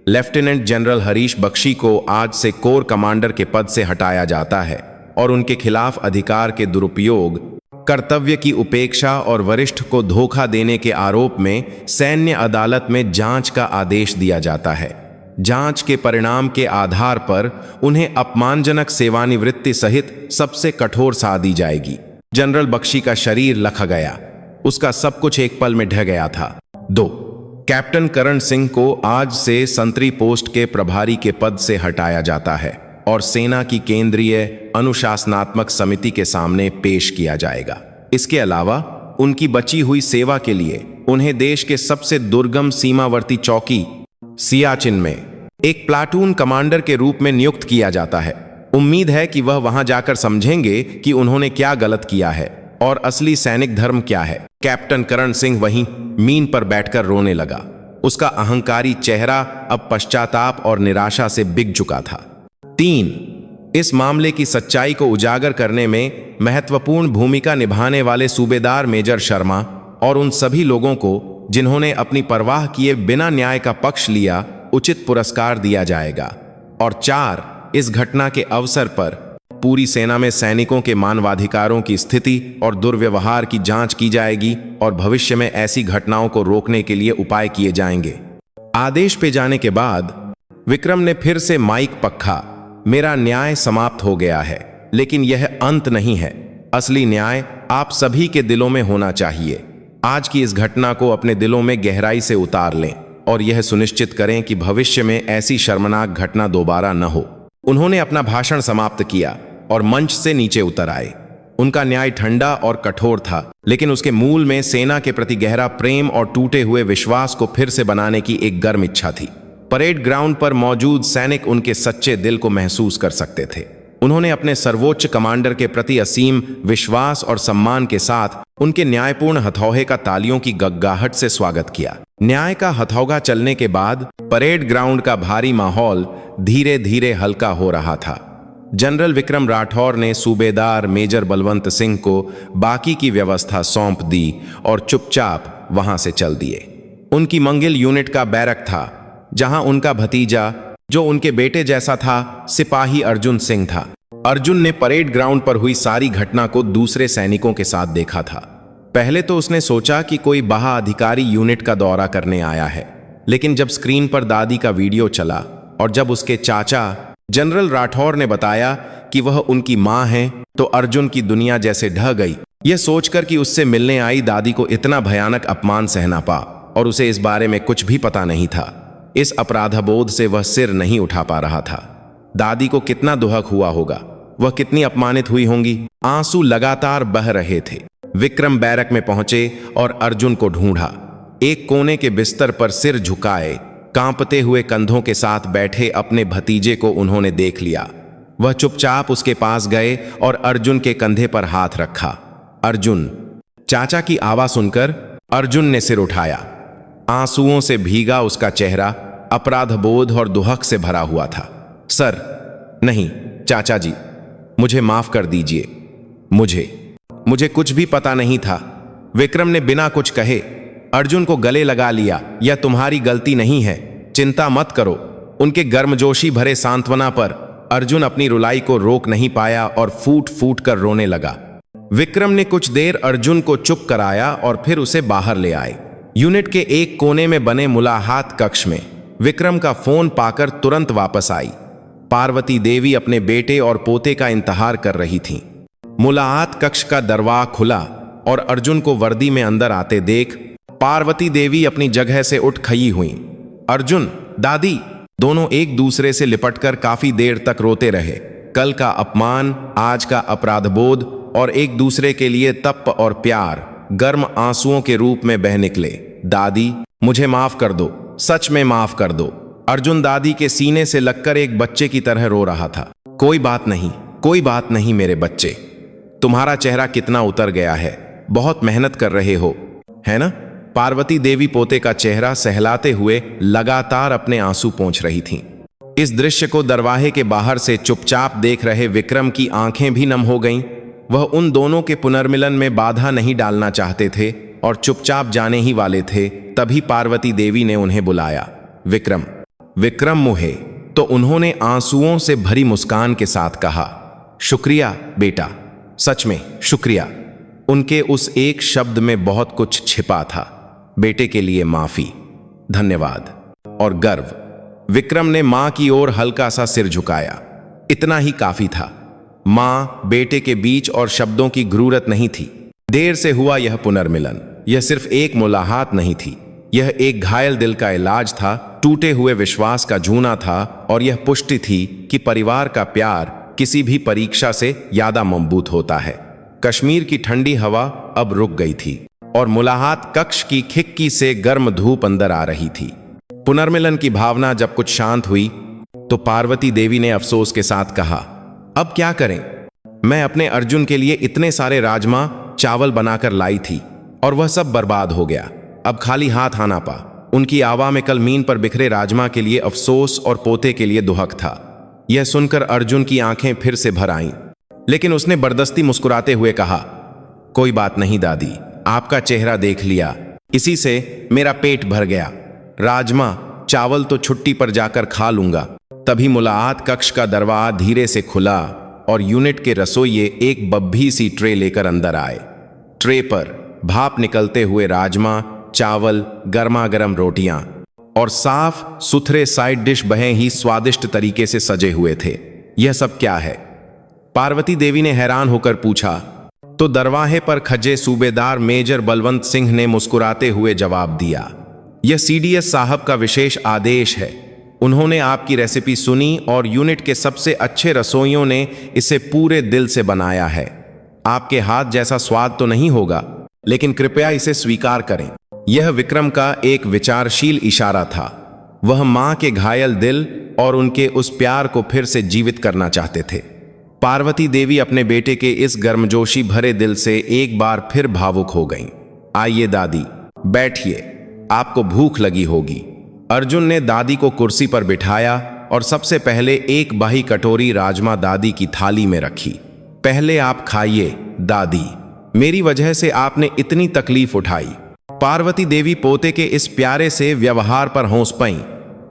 लेफ्टिनेंट जनरल हरीश बख्शी को आज से कोर कमांडर के पद से हटाया जाता है और उनके खिलाफ अधिकार के दुरुपयोग, कर्तव्य की उपेक्षा और वरिष्ठ को धोखा देने के आरोप में सैन्य अदालत में जांच का आदेश दिया जाता है। जांच के परिणाम के आधार पर उन्हें अपमानजनक सेवानिवृत्ति सहित सबसे कठोर सजा दी जाएगी। जनरल बख्शी का शरीर लख गया, उसका सब कुछ एक पल में ढह गया था। 2. कैप्टन करण सिंह को आज से संतरी पोस्ट के प्रभारी के पद से हटाया जाता है और सेना की केंद्रीय अनुशासनात्मक समिति के सामने पेश किया जाएगा। इसके अलावा उनकी बची हुई सेवा के लिए उन्हें देश के सबसे दुर्गम सीमावर्ती चौकी सियाचिन में एक प्लाटून कमांडर के रूप में नियुक्त किया जाता है। उम्मीद है कि वह वहां जाकर समझेंगे कि उन्होंने क्या गलत किया है और असली सैनिक धर्म क्या है। कैप्टन करण सिंह वहीं मीन पर बैठकर रोने लगा। उसका अहंकारी चेहरा अब पश्चाताप और निराशा से बिक चुका था। 3. इस मामले की सच्चाई को उजागर करने में महत्वपूर्ण भूमिका निभाने वाले सूबेदार मेजर शर्मा और उन सभी लोगों को जिन्होंने अपनी परवाह किए बिना न्याय का पक्ष लिया, उचित पुरस्कार दिया जाएगा। और 4. इस घटना के अवसर पर पूरी सेना में सैनिकों के मानवाधिकारों की स्थिति और दुर्व्यवहार की जांच की जाएगी और भविष्य में ऐसी घटनाओं को रोकने के लिए उपाय किए जाएंगे। आदेश पे जाने के बाद विक्रम ने फिर से माइक पक्का। मेरा न्याय समाप्त हो गया है, लेकिन यह अंत नहीं है। असली न्याय आप सभी के दिलों में होना चाहिए। आज की इस घटना को अपने दिलों में गहराई से उतार लें और यह सुनिश्चित करें कि भविष्य में ऐसी शर्मनाक घटना दोबारा न हो। उन्होंने अपना भाषण समाप्त किया और मंच से नीचे उतर आए। उनका न्याय ठंडा और कठोर था, लेकिन उसके मूल में सेना के प्रति गहरा प्रेम और टूटे हुए विश्वास को फिर से बनाने की एक गर्म इच्छा थी। परेड ग्राउंड पर मौजूद सैनिक उनके सच्चे दिल को महसूस कर सकते थे। उन्होंने अपने सर्वोच्च कमांडर के प्रति असीम विश्वास और सम्मान के साथ उनके न्यायपूर्ण हथौहे का तालियों की गगगाहट से स्वागत किया। न्याय का हथौगा चलने के बाद परेड ग्राउंड का भारी माहौल धीरे धीरे हल्का हो रहा था। जनरल विक्रम राठौर ने सूबेदार मेजर बलवंत सिंह को बाकी की व्यवस्था सौंप दी और चुपचाप वहां से चल दिए। उनकी मंगिल यूनिट का बैरक था, जहां उनका भतीजा, जो उनके बेटे जैसा था, सिपाही अर्जुन सिंह था। अर्जुन ने परेड ग्राउंड पर हुई सारी घटना को दूसरे सैनिकों के साथ देखा था। पहले तो उसने सोचा कि कोई बाहा अधिकारी यूनिट का दौरा करने आया है, लेकिन जब स्क्रीन पर दादी का वीडियो चला और जब उसके चाचा जनरल राठौर ने बताया कि वह उनकी मां है, तो अर्जुन की दुनिया जैसे ढह गई। यह सोचकर कि उससे मिलने आई दादी को इतना भयानक अपमान सहना पा और उसे इस बारे में कुछ भी पता नहीं था, इस अपराधबोध से वह सिर नहीं उठा पा रहा था। दादी को कितना दुहक हुआ होगा, वह कितनी अपमानित हुई होंगी। आंसू लगातार बह रहे थे। विक्रम बैरक में पहुंचे और अर्जुन को ढूंढा। एक कोने के बिस्तर पर सिर झुकाए कांपते हुए कंधों के साथ बैठे अपने भतीजे को उन्होंने देख लिया। वह चुपचाप उसके पास गए और अर्जुन के कंधे पर हाथ रखा। अर्जुन, चाचा की आवाज सुनकर अर्जुन ने सिर उठाया। आंसुओं से भीगा उसका चेहरा अपराधबोध और दुहक से भरा हुआ था। सर, नहीं चाचा जी, मुझे माफ कर दीजिए। मुझे कुछ भी पता नहीं था। विक्रम ने बिना कुछ कहे अर्जुन को गले लगा लिया। यह तुम्हारी गलती नहीं है, चिंता मत करो। उनके गर्मजोशी भरे सांत्वना पर अर्जुन अपनी रुलाई को रोक नहीं पाया और फूट फूट कर रोने लगा। विक्रम ने कुछ देर अर्जुन को चुप कराया और फिर उसे बाहर ले आए। यूनिट के एक कोने में बने मुलाकात कक्ष में विक्रम का फोन पाकर तुरंत वापस आई। पार्वती देवी अपने बेटे और पोते का इंतजार कर रही थीं। मुलाकात कक्ष का दरवाजा खुला और अर्जुन को वर्दी में अंदर आते देख पार्वती देवी अपनी जगह से उठ खड़ी हुई। अर्जुन, दादी, दोनों एक दूसरे से लिपटकर काफी देर तक रोते रहे। कल का अपमान, आज का अपराधबोध और एक दूसरे के लिए तप और प्यार गर्म आंसुओं के रूप में बह निकले। दादी, मुझे माफ कर दो, सच में माफ कर दो। अर्जुन दादी के सीने से लगकर एक बच्चे की तरह रो रहा था। कोई बात नहीं, कोई बात नहीं मेरे बच्चे। तुम्हारा चेहरा कितना उतर गया है, बहुत मेहनत कर रहे हो, है ना? पार्वती देवी पोते का चेहरा सहलाते हुए लगातार अपने आंसू पोंछ रही थीं। इस दृश्य को दरवाजे के बाहर से चुपचाप देख रहे विक्रम की आंखें भी नम हो गईं। वह उन दोनों के पुनर्मिलन में बाधा नहीं डालना चाहते थे और चुपचाप जाने ही वाले थे। तभी पार्वती देवी ने उन्हें बुलाया। विक्रम, विक्रम मुहे। तो उन्होंने आंसुओं से भरी मुस्कान के साथ कहा, शुक्रिया बेटा, सच में शुक्रिया। उनके उस एक शब्द में बहुत कुछ छिपा था। बेटे के लिए माफी, धन्यवाद और गर्व। विक्रम ने मां की ओर हल्का सा सिर झुकाया। इतना ही काफी था। मां बेटे के बीच और शब्दों की जरूरत नहीं थी। देर से हुआ यह पुनर्मिलन, यह सिर्फ एक मुलाकात नहीं थी, यह एक घायल दिल का इलाज था, टूटे हुए विश्वास का जूना था और यह पुष्टि थी कि परिवार का प्यार किसी भी परीक्षा से ज्यादा मजबूत होता है। कश्मीर की ठंडी हवा अब रुक गई थी और मुलाकात कक्ष की खिड़की से गर्म धूप अंदर आ रही थी। पुनर्मिलन की भावना जब कुछ शांत हुई तो पार्वती देवी ने अफसोस के साथ कहा, अब क्या करें? मैं अपने अर्जुन के लिए इतने सारे राजमा चावल बनाकर लाई थी और वह सब बर्बाद हो गया। अब खाली हाथ आना पा। उनकी आवा में कल मीन पर बिखरे राजमा के लिए अफसोस और पोते के लिए दुहक था। यह सुनकर अर्जुन की आंखें फिर से भर आईं, लेकिन उसने बर्दस्ती मुस्कुराते हुए कहा, कोई बात नहीं दादी, आपका चेहरा देख लिया, इसी से मेरा पेट भर गया। राजमा चावल तो छुट्टी पर जाकर खा लूंगा। तभी मुलाकात कक्ष का दरवाजा धीरे से खुला और यूनिट के रसोइये एक बब्भी सी ट्रे लेकर अंदर आए। ट्रे पर भाप निकलते हुए राजमा चावल, गर्मा गर्म रोटियां और साफ सुथरे साइड डिश बहे ही स्वादिष्ट तरीके से सजे हुए थे। यह सब क्या है? पार्वती देवी ने हैरान होकर पूछा। तो दरवाहे पर खजे सूबेदार मेजर बलवंत सिंह ने मुस्कुराते हुए जवाब दिया, यह सीडीएस साहब का विशेष आदेश है। उन्होंने आपकी रेसिपी सुनी और यूनिट के सबसे अच्छे रसोइयों ने इसे पूरे दिल से बनाया है। आपके हाथ जैसा स्वाद तो नहीं होगा, लेकिन कृपया इसे स्वीकार करें। यह विक्रम का एक विचारशील इशारा था। वह मां के घायल दिल और उनके उस प्यार को फिर से जीवित करना चाहते थे। पार्वती देवी अपने बेटे के इस गर्मजोशी भरे दिल से एक बार फिर भावुक हो गईं। आइए दादी, बैठिए, आपको भूख लगी होगी। अर्जुन ने दादी को कुर्सी पर बिठाया और सबसे पहले एक बही कटोरी राजमा दादी की थाली में रखी। पहले आप खाइए दादी, मेरी वजह से आपने इतनी तकलीफ उठाई। पार्वती देवी पोते के इस प्यारे से व्यवहार पर हौंस पईं।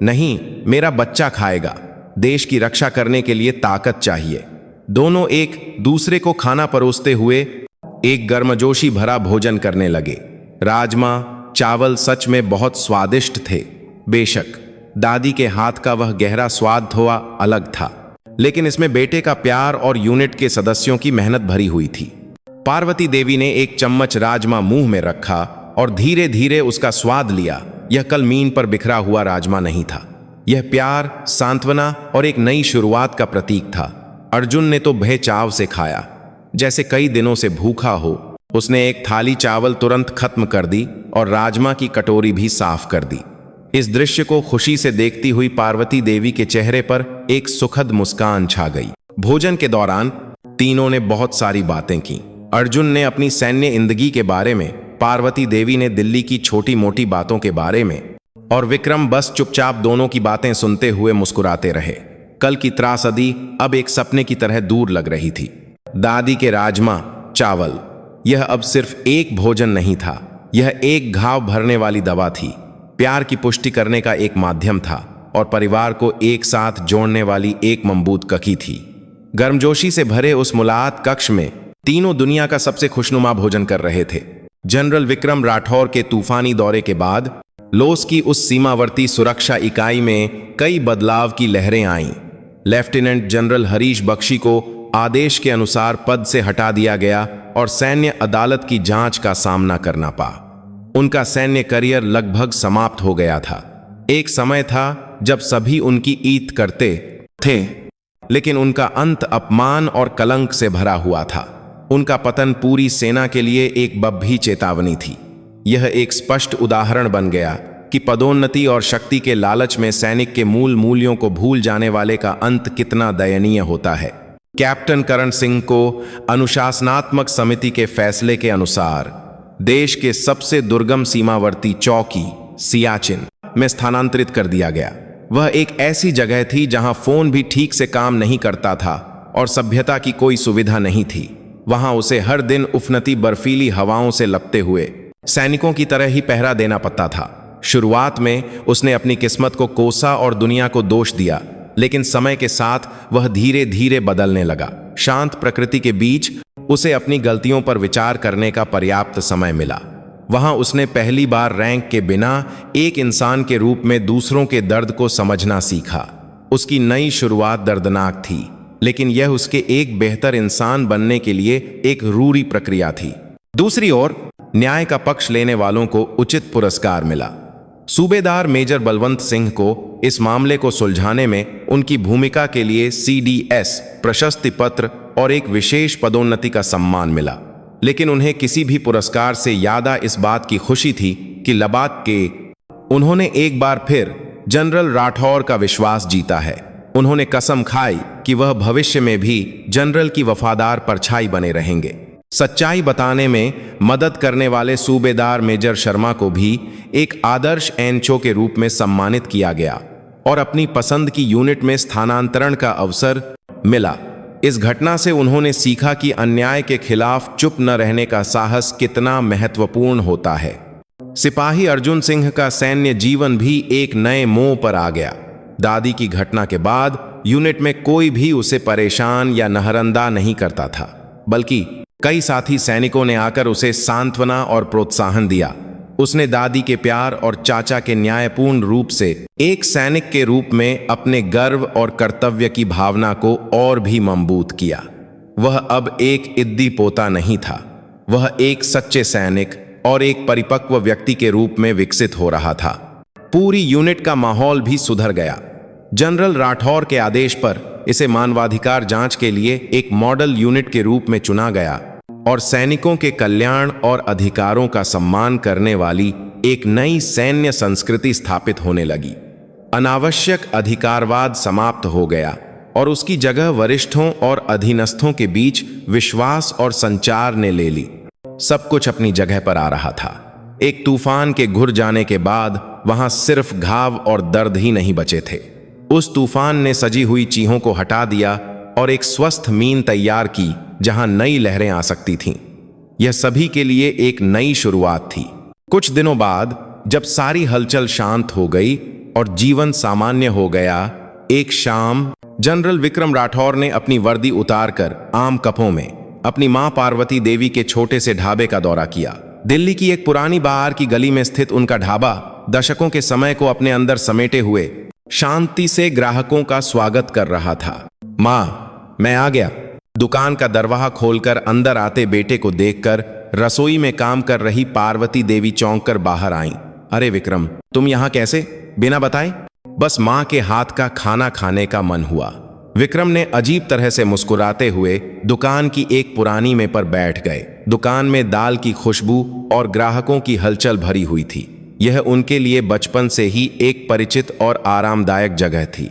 नहीं, मेरा बच्चा खाएगा। देश की रक्षा करने के लिए ताकत चाहिए। दोनों एक दूसरे को खाना परोसते हुए एक गर्मजोशी भरा भोजन करने लगे। राजमा चावल सच में बहुत स्वादिष्ट थे। बेशक दादी के हाथ का वह गहरा स्वाद थोड़ा अलग था, लेकिन इसमें बेटे का प्यार और यूनिट के सदस्यों की मेहनत भरी हुई थी। पार्वती देवी ने एक चम्मच राजमा मुंह में रखा और धीरे धीरे उसका स्वाद लिया। यह कल मीन पर बिखरा हुआ राजमा नहीं था। यह प्यार, सांत्वना और एक नई शुरुआत का प्रतीक था। अर्जुन ने तो बेचाव से खाया, जैसे कई दिनों से भूखा हो। उसने एक थाली चावल तुरंत खत्म कर दी और राजमा की कटोरी भी साफ कर दी। इस दृश्य को खुशी से देखती हुई पार्वती देवी के चेहरे पर एक सुखद मुस्कान छा गई। भोजन के दौरान तीनों ने बहुत सारी बातें की। अर्जुन ने अपनी सैन्य जिंदगी के बारे में, पार्वती देवी ने दिल्ली की छोटी मोटी बातों के बारे में, और विक्रम बस चुपचाप दोनों की बातें सुनते हुए मुस्कुराते रहे। कल की त्रासदी अब एक सपने की तरह दूर लग रही थी। दादी के राजमा चावल, यह अब सिर्फ एक भोजन नहीं था, यह एक घाव भरने वाली दवा थी, प्यार की पुष्टि करने का एक माध्यम था और परिवार को एक साथ जोड़ने वाली एक मजबूत कड़ी थी। गर्मजोशी से भरे उस मुलाकात कक्ष में तीनों दुनिया का सबसे खुशनुमा भोजन कर रहे थे। जनरल विक्रम राठौर के तूफानी दौरे के बाद लोस की उस सीमावर्ती सुरक्षा इकाई में कई बदलाव की लहरें आईं। लेफ्टिनेंट जनरल हरीश बख्शी को आदेश के अनुसार पद से हटा दिया गया और सैन्य अदालत की जांच का सामना करना पड़ा। उनका सैन्य करियर लगभग समाप्त हो गया था। एक समय था जब सभी उनकी ईद करते थे, लेकिन उनका अंत अपमान और कलंक से भरा हुआ था। उनका पतन पूरी सेना के लिए एक बब्भी चेतावनी थी। यह एक स्पष्ट उदाहरण बन गया कि पदोन्नति और शक्ति के लालच में सैनिक के मूल मूल्यों को भूल जाने वाले का अंत कितना दयनीय होता है। कैप्टन करण सिंह को अनुशासनात्मक समिति के फैसले के अनुसार देश के सबसे दुर्गम सीमावर्ती चौकी सियाचिन में स्थानांतरित कर दिया गया। वह एक ऐसी जगह थी जहां फोन भी ठीक से काम नहीं करता था और सभ्यता की कोई सुविधा नहीं थी। वहां उसे हर दिन उफनती बर्फीली हवाओं से लपटे हुए सैनिकों की तरह ही पहरा देना पड़ता था। शुरुआत में उसने अपनी किस्मत को कोसा और दुनिया को दोष दिया, लेकिन समय के साथ वह धीरे धीरे बदलने लगा। शांत प्रकृति के बीच उसे अपनी गलतियों पर विचार करने का पर्याप्त समय मिला। वहां उसने पहली बार रैंक के बिना एक इंसान के रूप में दूसरों के दर्द को समझना सीखा। उसकी नई शुरुआत दर्दनाक थी, लेकिन यह उसके एक बेहतर इंसान बनने के लिए एक जरूरी प्रक्रिया थी। दूसरी ओर न्याय का पक्ष लेने वालों को उचित पुरस्कार मिला। सूबेदार मेजर बलवंत सिंह को इस मामले को सुलझाने में उनकी भूमिका के लिए सीडीएस प्रशस्ति पत्र और एक विशेष पदोन्नति का सम्मान मिला। लेकिन उन्हें किसी भी पुरस्कार से ज्यादा इस बात की खुशी थी कि लद्दाख के उन्होंने एक बार फिर जनरल राठौर का विश्वास जीता है। उन्होंने कसम खाई कि वह भविष्य में भी जनरल की वफादार परछाई बने रहेंगे। सच्चाई बताने में मदद करने वाले सूबेदार मेजर शर्मा को भी एक आदर्श एनचओ के रूप में सम्मानित किया गया और अपनी पसंद की यूनिट में स्थानांतरण का अवसर मिला। इस घटना से उन्होंने सीखा कि अन्याय के खिलाफ चुप न रहने का साहस कितना महत्वपूर्ण होता है। सिपाही अर्जुन सिंह का सैन्य जीवन भी एक नए मोड़ पर आ गया। दादी की घटना के बाद यूनिट में कोई भी उसे परेशान या नहरंदा नहीं करता था, बल्कि कई साथी सैनिकों ने आकर उसे सांत्वना और प्रोत्साहन दिया। उसने दादी के प्यार और चाचा के न्यायपूर्ण रूप से एक सैनिक के रूप में अपने गर्व और कर्तव्य की भावना को और भी मजबूत किया। वह अब एक इद्दी पोता नहीं था, वह एक सच्चे सैनिक और एक परिपक्व व्यक्ति के रूप में विकसित हो रहा था। पूरी यूनिट का माहौल भी सुधर गया। जनरल राठौर के आदेश पर इसे मानवाधिकार जांच के लिए एक मॉडल यूनिट के रूप में चुना गया और सैनिकों के कल्याण और अधिकारों का सम्मान करने वाली एक नई सैन्य संस्कृति स्थापित होने लगी। अनावश्यक अधिकारवाद समाप्त हो गया और उसकी जगह वरिष्ठों और अधीनस्थों के बीच विश्वास और संचार ने ले ली। सब कुछ अपनी जगह पर आ रहा था। एक तूफान के घुर जाने के बाद वहां सिर्फ घाव और दर्द ही नहीं बचे थे। उस तूफान ने सजी हुई चीहों को हटा दिया और एक स्वस्थ मीन तैयार की जहां नई लहरें आ सकती थीं। यह सभी के लिए एक नई शुरुआत थी। कुछ दिनों बाद जब सारी हलचल शांत हो गई और जीवन सामान्य हो गया, एक शाम जनरल विक्रम राठौर ने अपनी वर्दी उतारकर आम कपों में अपनी मां पार्वती देवी के छोटे से ढाबे का दौरा किया। दिल्ली की एक पुरानी बाहर की गली में स्थित उनका ढाबा दशकों के समय को अपने अंदर समेटे हुए शांति से ग्राहकों का स्वागत कर रहा था। मां, मैं आ गया। दुकान का दरवाजा खोलकर अंदर आते बेटे को देखकर रसोई में काम कर रही पार्वती देवी चौंक कर बाहर आईं। अरे विक्रम, तुम यहां कैसे, बिना बताए? बस मां के हाथ का खाना खाने का मन हुआ। विक्रम ने अजीब तरह से मुस्कुराते हुए दुकान की एक पुरानी मेज पर बैठ गए। दुकान में दाल की खुशबू और ग्राहकों की हलचल भरी हुई थी। यह उनके लिए बचपन से ही एक परिचित और आरामदायक जगह थी।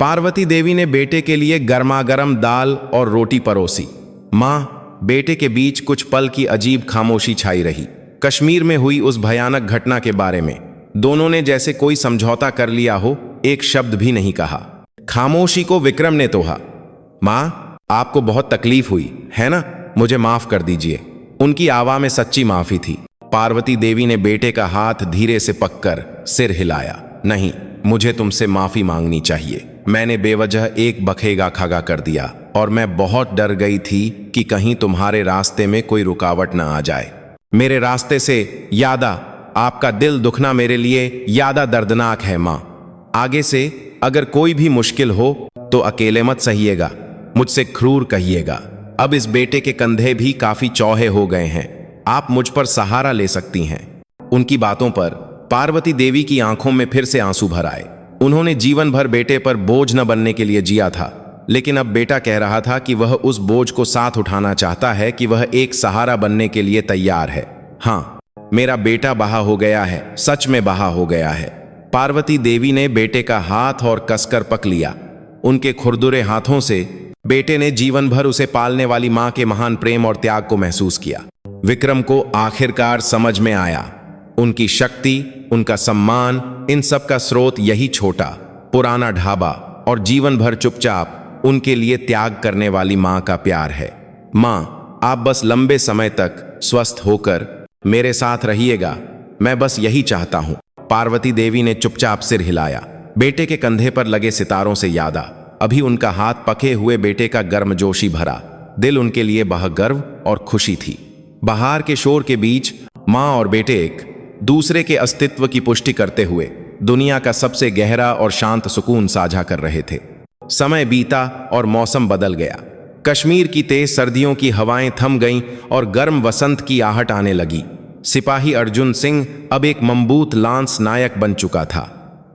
पार्वती देवी ने बेटे के लिए गर्मागर्म दाल और रोटी परोसी। मां, बेटे के बीच कुछ पल की अजीब खामोशी छाई रही। कश्मीर में हुई उस भयानक घटना के बारे में दोनों ने जैसे कोई समझौता कर लिया हो, एक शब्द भी नहीं कहा। खामोशी को विक्रम ने तोड़ा। मां, आपको बहुत तकलीफ हुई है ना? मुझे माफ कर दीजिए। उनकी आवाज में सच्ची माफी थी। पार्वती देवी ने बेटे का हाथ धीरे से पककर सिर हिलाया। नहीं, मुझे तुमसे माफी मांगनी चाहिए। मैंने बेवजह एक बखेगा खगा कर दिया और मैं बहुत डर गई थी कि कहीं तुम्हारे रास्ते में कोई रुकावट न आ जाए। मेरे रास्ते से यादा आपका दिल दुखना मेरे लिए यादा दर्दनाक है। मां, आगे से अगर कोई भी मुश्किल हो तो अकेले मत सहिएगा, मुझसे क्रूर कहिएगा। अब इस बेटे के कंधे भी काफी चौड़े हो गए हैं, आप मुझ पर सहारा ले सकती हैं। उनकी बातों पर पार्वती देवी की आंखों में फिर से आंसू भर आए। उन्होंने जीवन भर बेटे पर बोझ न बनने के लिए जिया था, लेकिन अब बेटा कह रहा था कि वह उस बोझ को साथ उठाना चाहता है, कि वह एक सहारा बनने के लिए तैयार है। हाँ, मेरा बेटा बहा हो गया है, सच में बहा हो गया है। पार्वती देवी ने बेटे का हाथ और कसकर पक लिया। उनके खुरदुरे हाथों से बेटे ने जीवन भर उसे पालने वाली मां के महान प्रेम और त्याग को महसूस किया। विक्रम को आखिरकार समझ में आया, उनकी शक्ति, उनका सम्मान, इन सब का स्रोत यही छोटा पुराना ढाबा और जीवन भर चुपचाप उनके लिए त्याग करने वाली मां का प्यार है। मां, आप बस लंबे समय तक स्वस्थ होकर मेरे साथ रहिएगा, मैं बस यही चाहता हूं। पार्वती देवी ने चुपचाप सिर हिलाया। बेटे के कंधे पर लगे सितारों से यादा। अभी उनका हाथ पके हुए बेटे का गर्मजोशी भरा दिल उनके लिए बह गर्व और खुशी थी। बाहर के शोर के बीच मां और बेटे एक दूसरे के अस्तित्व की पुष्टि करते हुए दुनिया का सबसे गहरा और शांत सुकून साझा कर रहे थे। समय बीता और मौसम बदल गया। कश्मीर की तेज सर्दियों की हवाएं थम गईं और गर्म वसंत की आहट आने लगी। सिपाही अर्जुन सिंह अब एक मजबूत लांस नायक बन चुका था।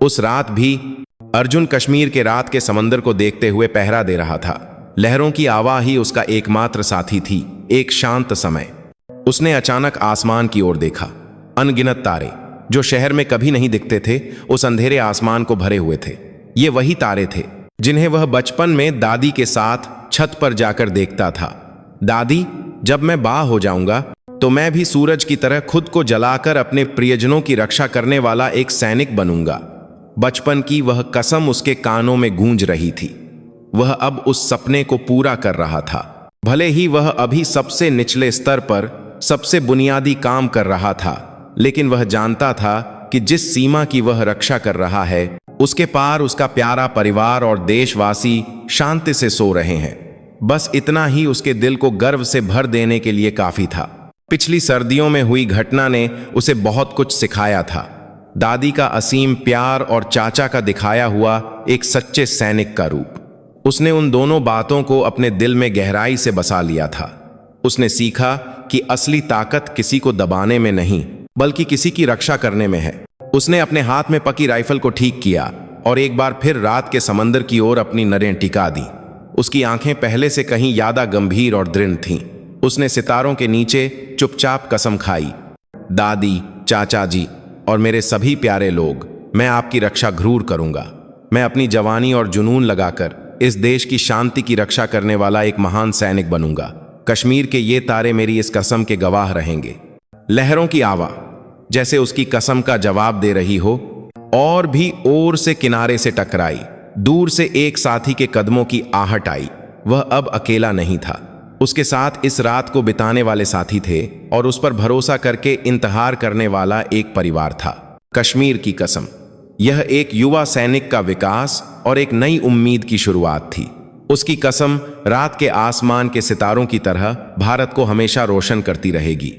उस रात भी अर्जुन कश्मीर के रात के समंदर को देखते हुए पहरा दे रहा था। लहरों की आवाज ही उसका एकमात्र साथी थी। एक शांत समय उसने अचानक आसमान की ओर देखा। अनगिनत तारे जो शहर में कभी नहीं दिखते थे, उस अंधेरे आसमान को भरे हुए थे। ये वही तारे थे जिन्हें वह बचपन में दादी के साथ छत पर जाकर देखता था। दादी, जब मैं बड़ा हो जाऊंगा तो मैं भी सूरज की तरह खुद को जलाकर अपने प्रियजनों की रक्षा करने वाला एक सैनिक बनूंगा। बचपन की वह कसम उसके कानों में गूंज रही थी। वह अब उस सपने को पूरा कर रहा था। भले ही वह अभी सबसे निचले स्तर पर सबसे बुनियादी काम कर रहा था, लेकिन वह जानता था कि जिस सीमा की वह रक्षा कर रहा है, उसके पार उसका प्यारा परिवार और देशवासी शांति से सो रहे हैं। बस इतना ही उसके दिल को गर्व से भर देने के लिए काफी था। पिछली सर्दियों में हुई घटना ने उसे बहुत कुछ सिखाया था। दादी का असीम प्यार और चाचा का दिखाया हुआ एक सच्चे सैनिक का रूप। उसने उन दोनों बातों को अपने दिल में गहराई से बसा लिया था। उसने सीखा कि असली ताकत किसी को दबाने में नहीं, बल्कि किसी की रक्षा करने में है। उसने अपने हाथ में पकी राइफल को ठीक किया और एक बार फिर रात के समंदर की ओर अपनी नरें टिका दी। उसकी आंखें पहले से कहीं ज्यादा गंभीर और दृढ़ थीं। उसने सितारों के नीचे चुपचाप कसम खाई, दादी, चाचा जी और मेरे सभी प्यारे लोग, मैं आपकी रक्षा जरूर करूंगा। मैं अपनी जवानी और जुनून लगाकर इस देश की शांति की रक्षा करने वाला एक महान सैनिक बनूंगा। कश्मीर के ये तारे मेरी इस कसम के गवाह रहेंगे। लहरों की आवाज़ जैसे उसकी कसम का जवाब दे रही हो, और भी ओर से किनारे से टकराई। दूर से एक साथी के कदमों की आहट आई। वह अब अकेला नहीं था, उसके साथ इस रात को बिताने वाले साथी थे और उस पर भरोसा करके इंतजार करने वाला एक परिवार था। कश्मीर की कसम, यह एक युवा सैनिक का विकास और एक नई उम्मीद की शुरुआत थी। उसकी कसम रात के आसमान के सितारों की तरह भारत को हमेशा रोशन करती रहेगी।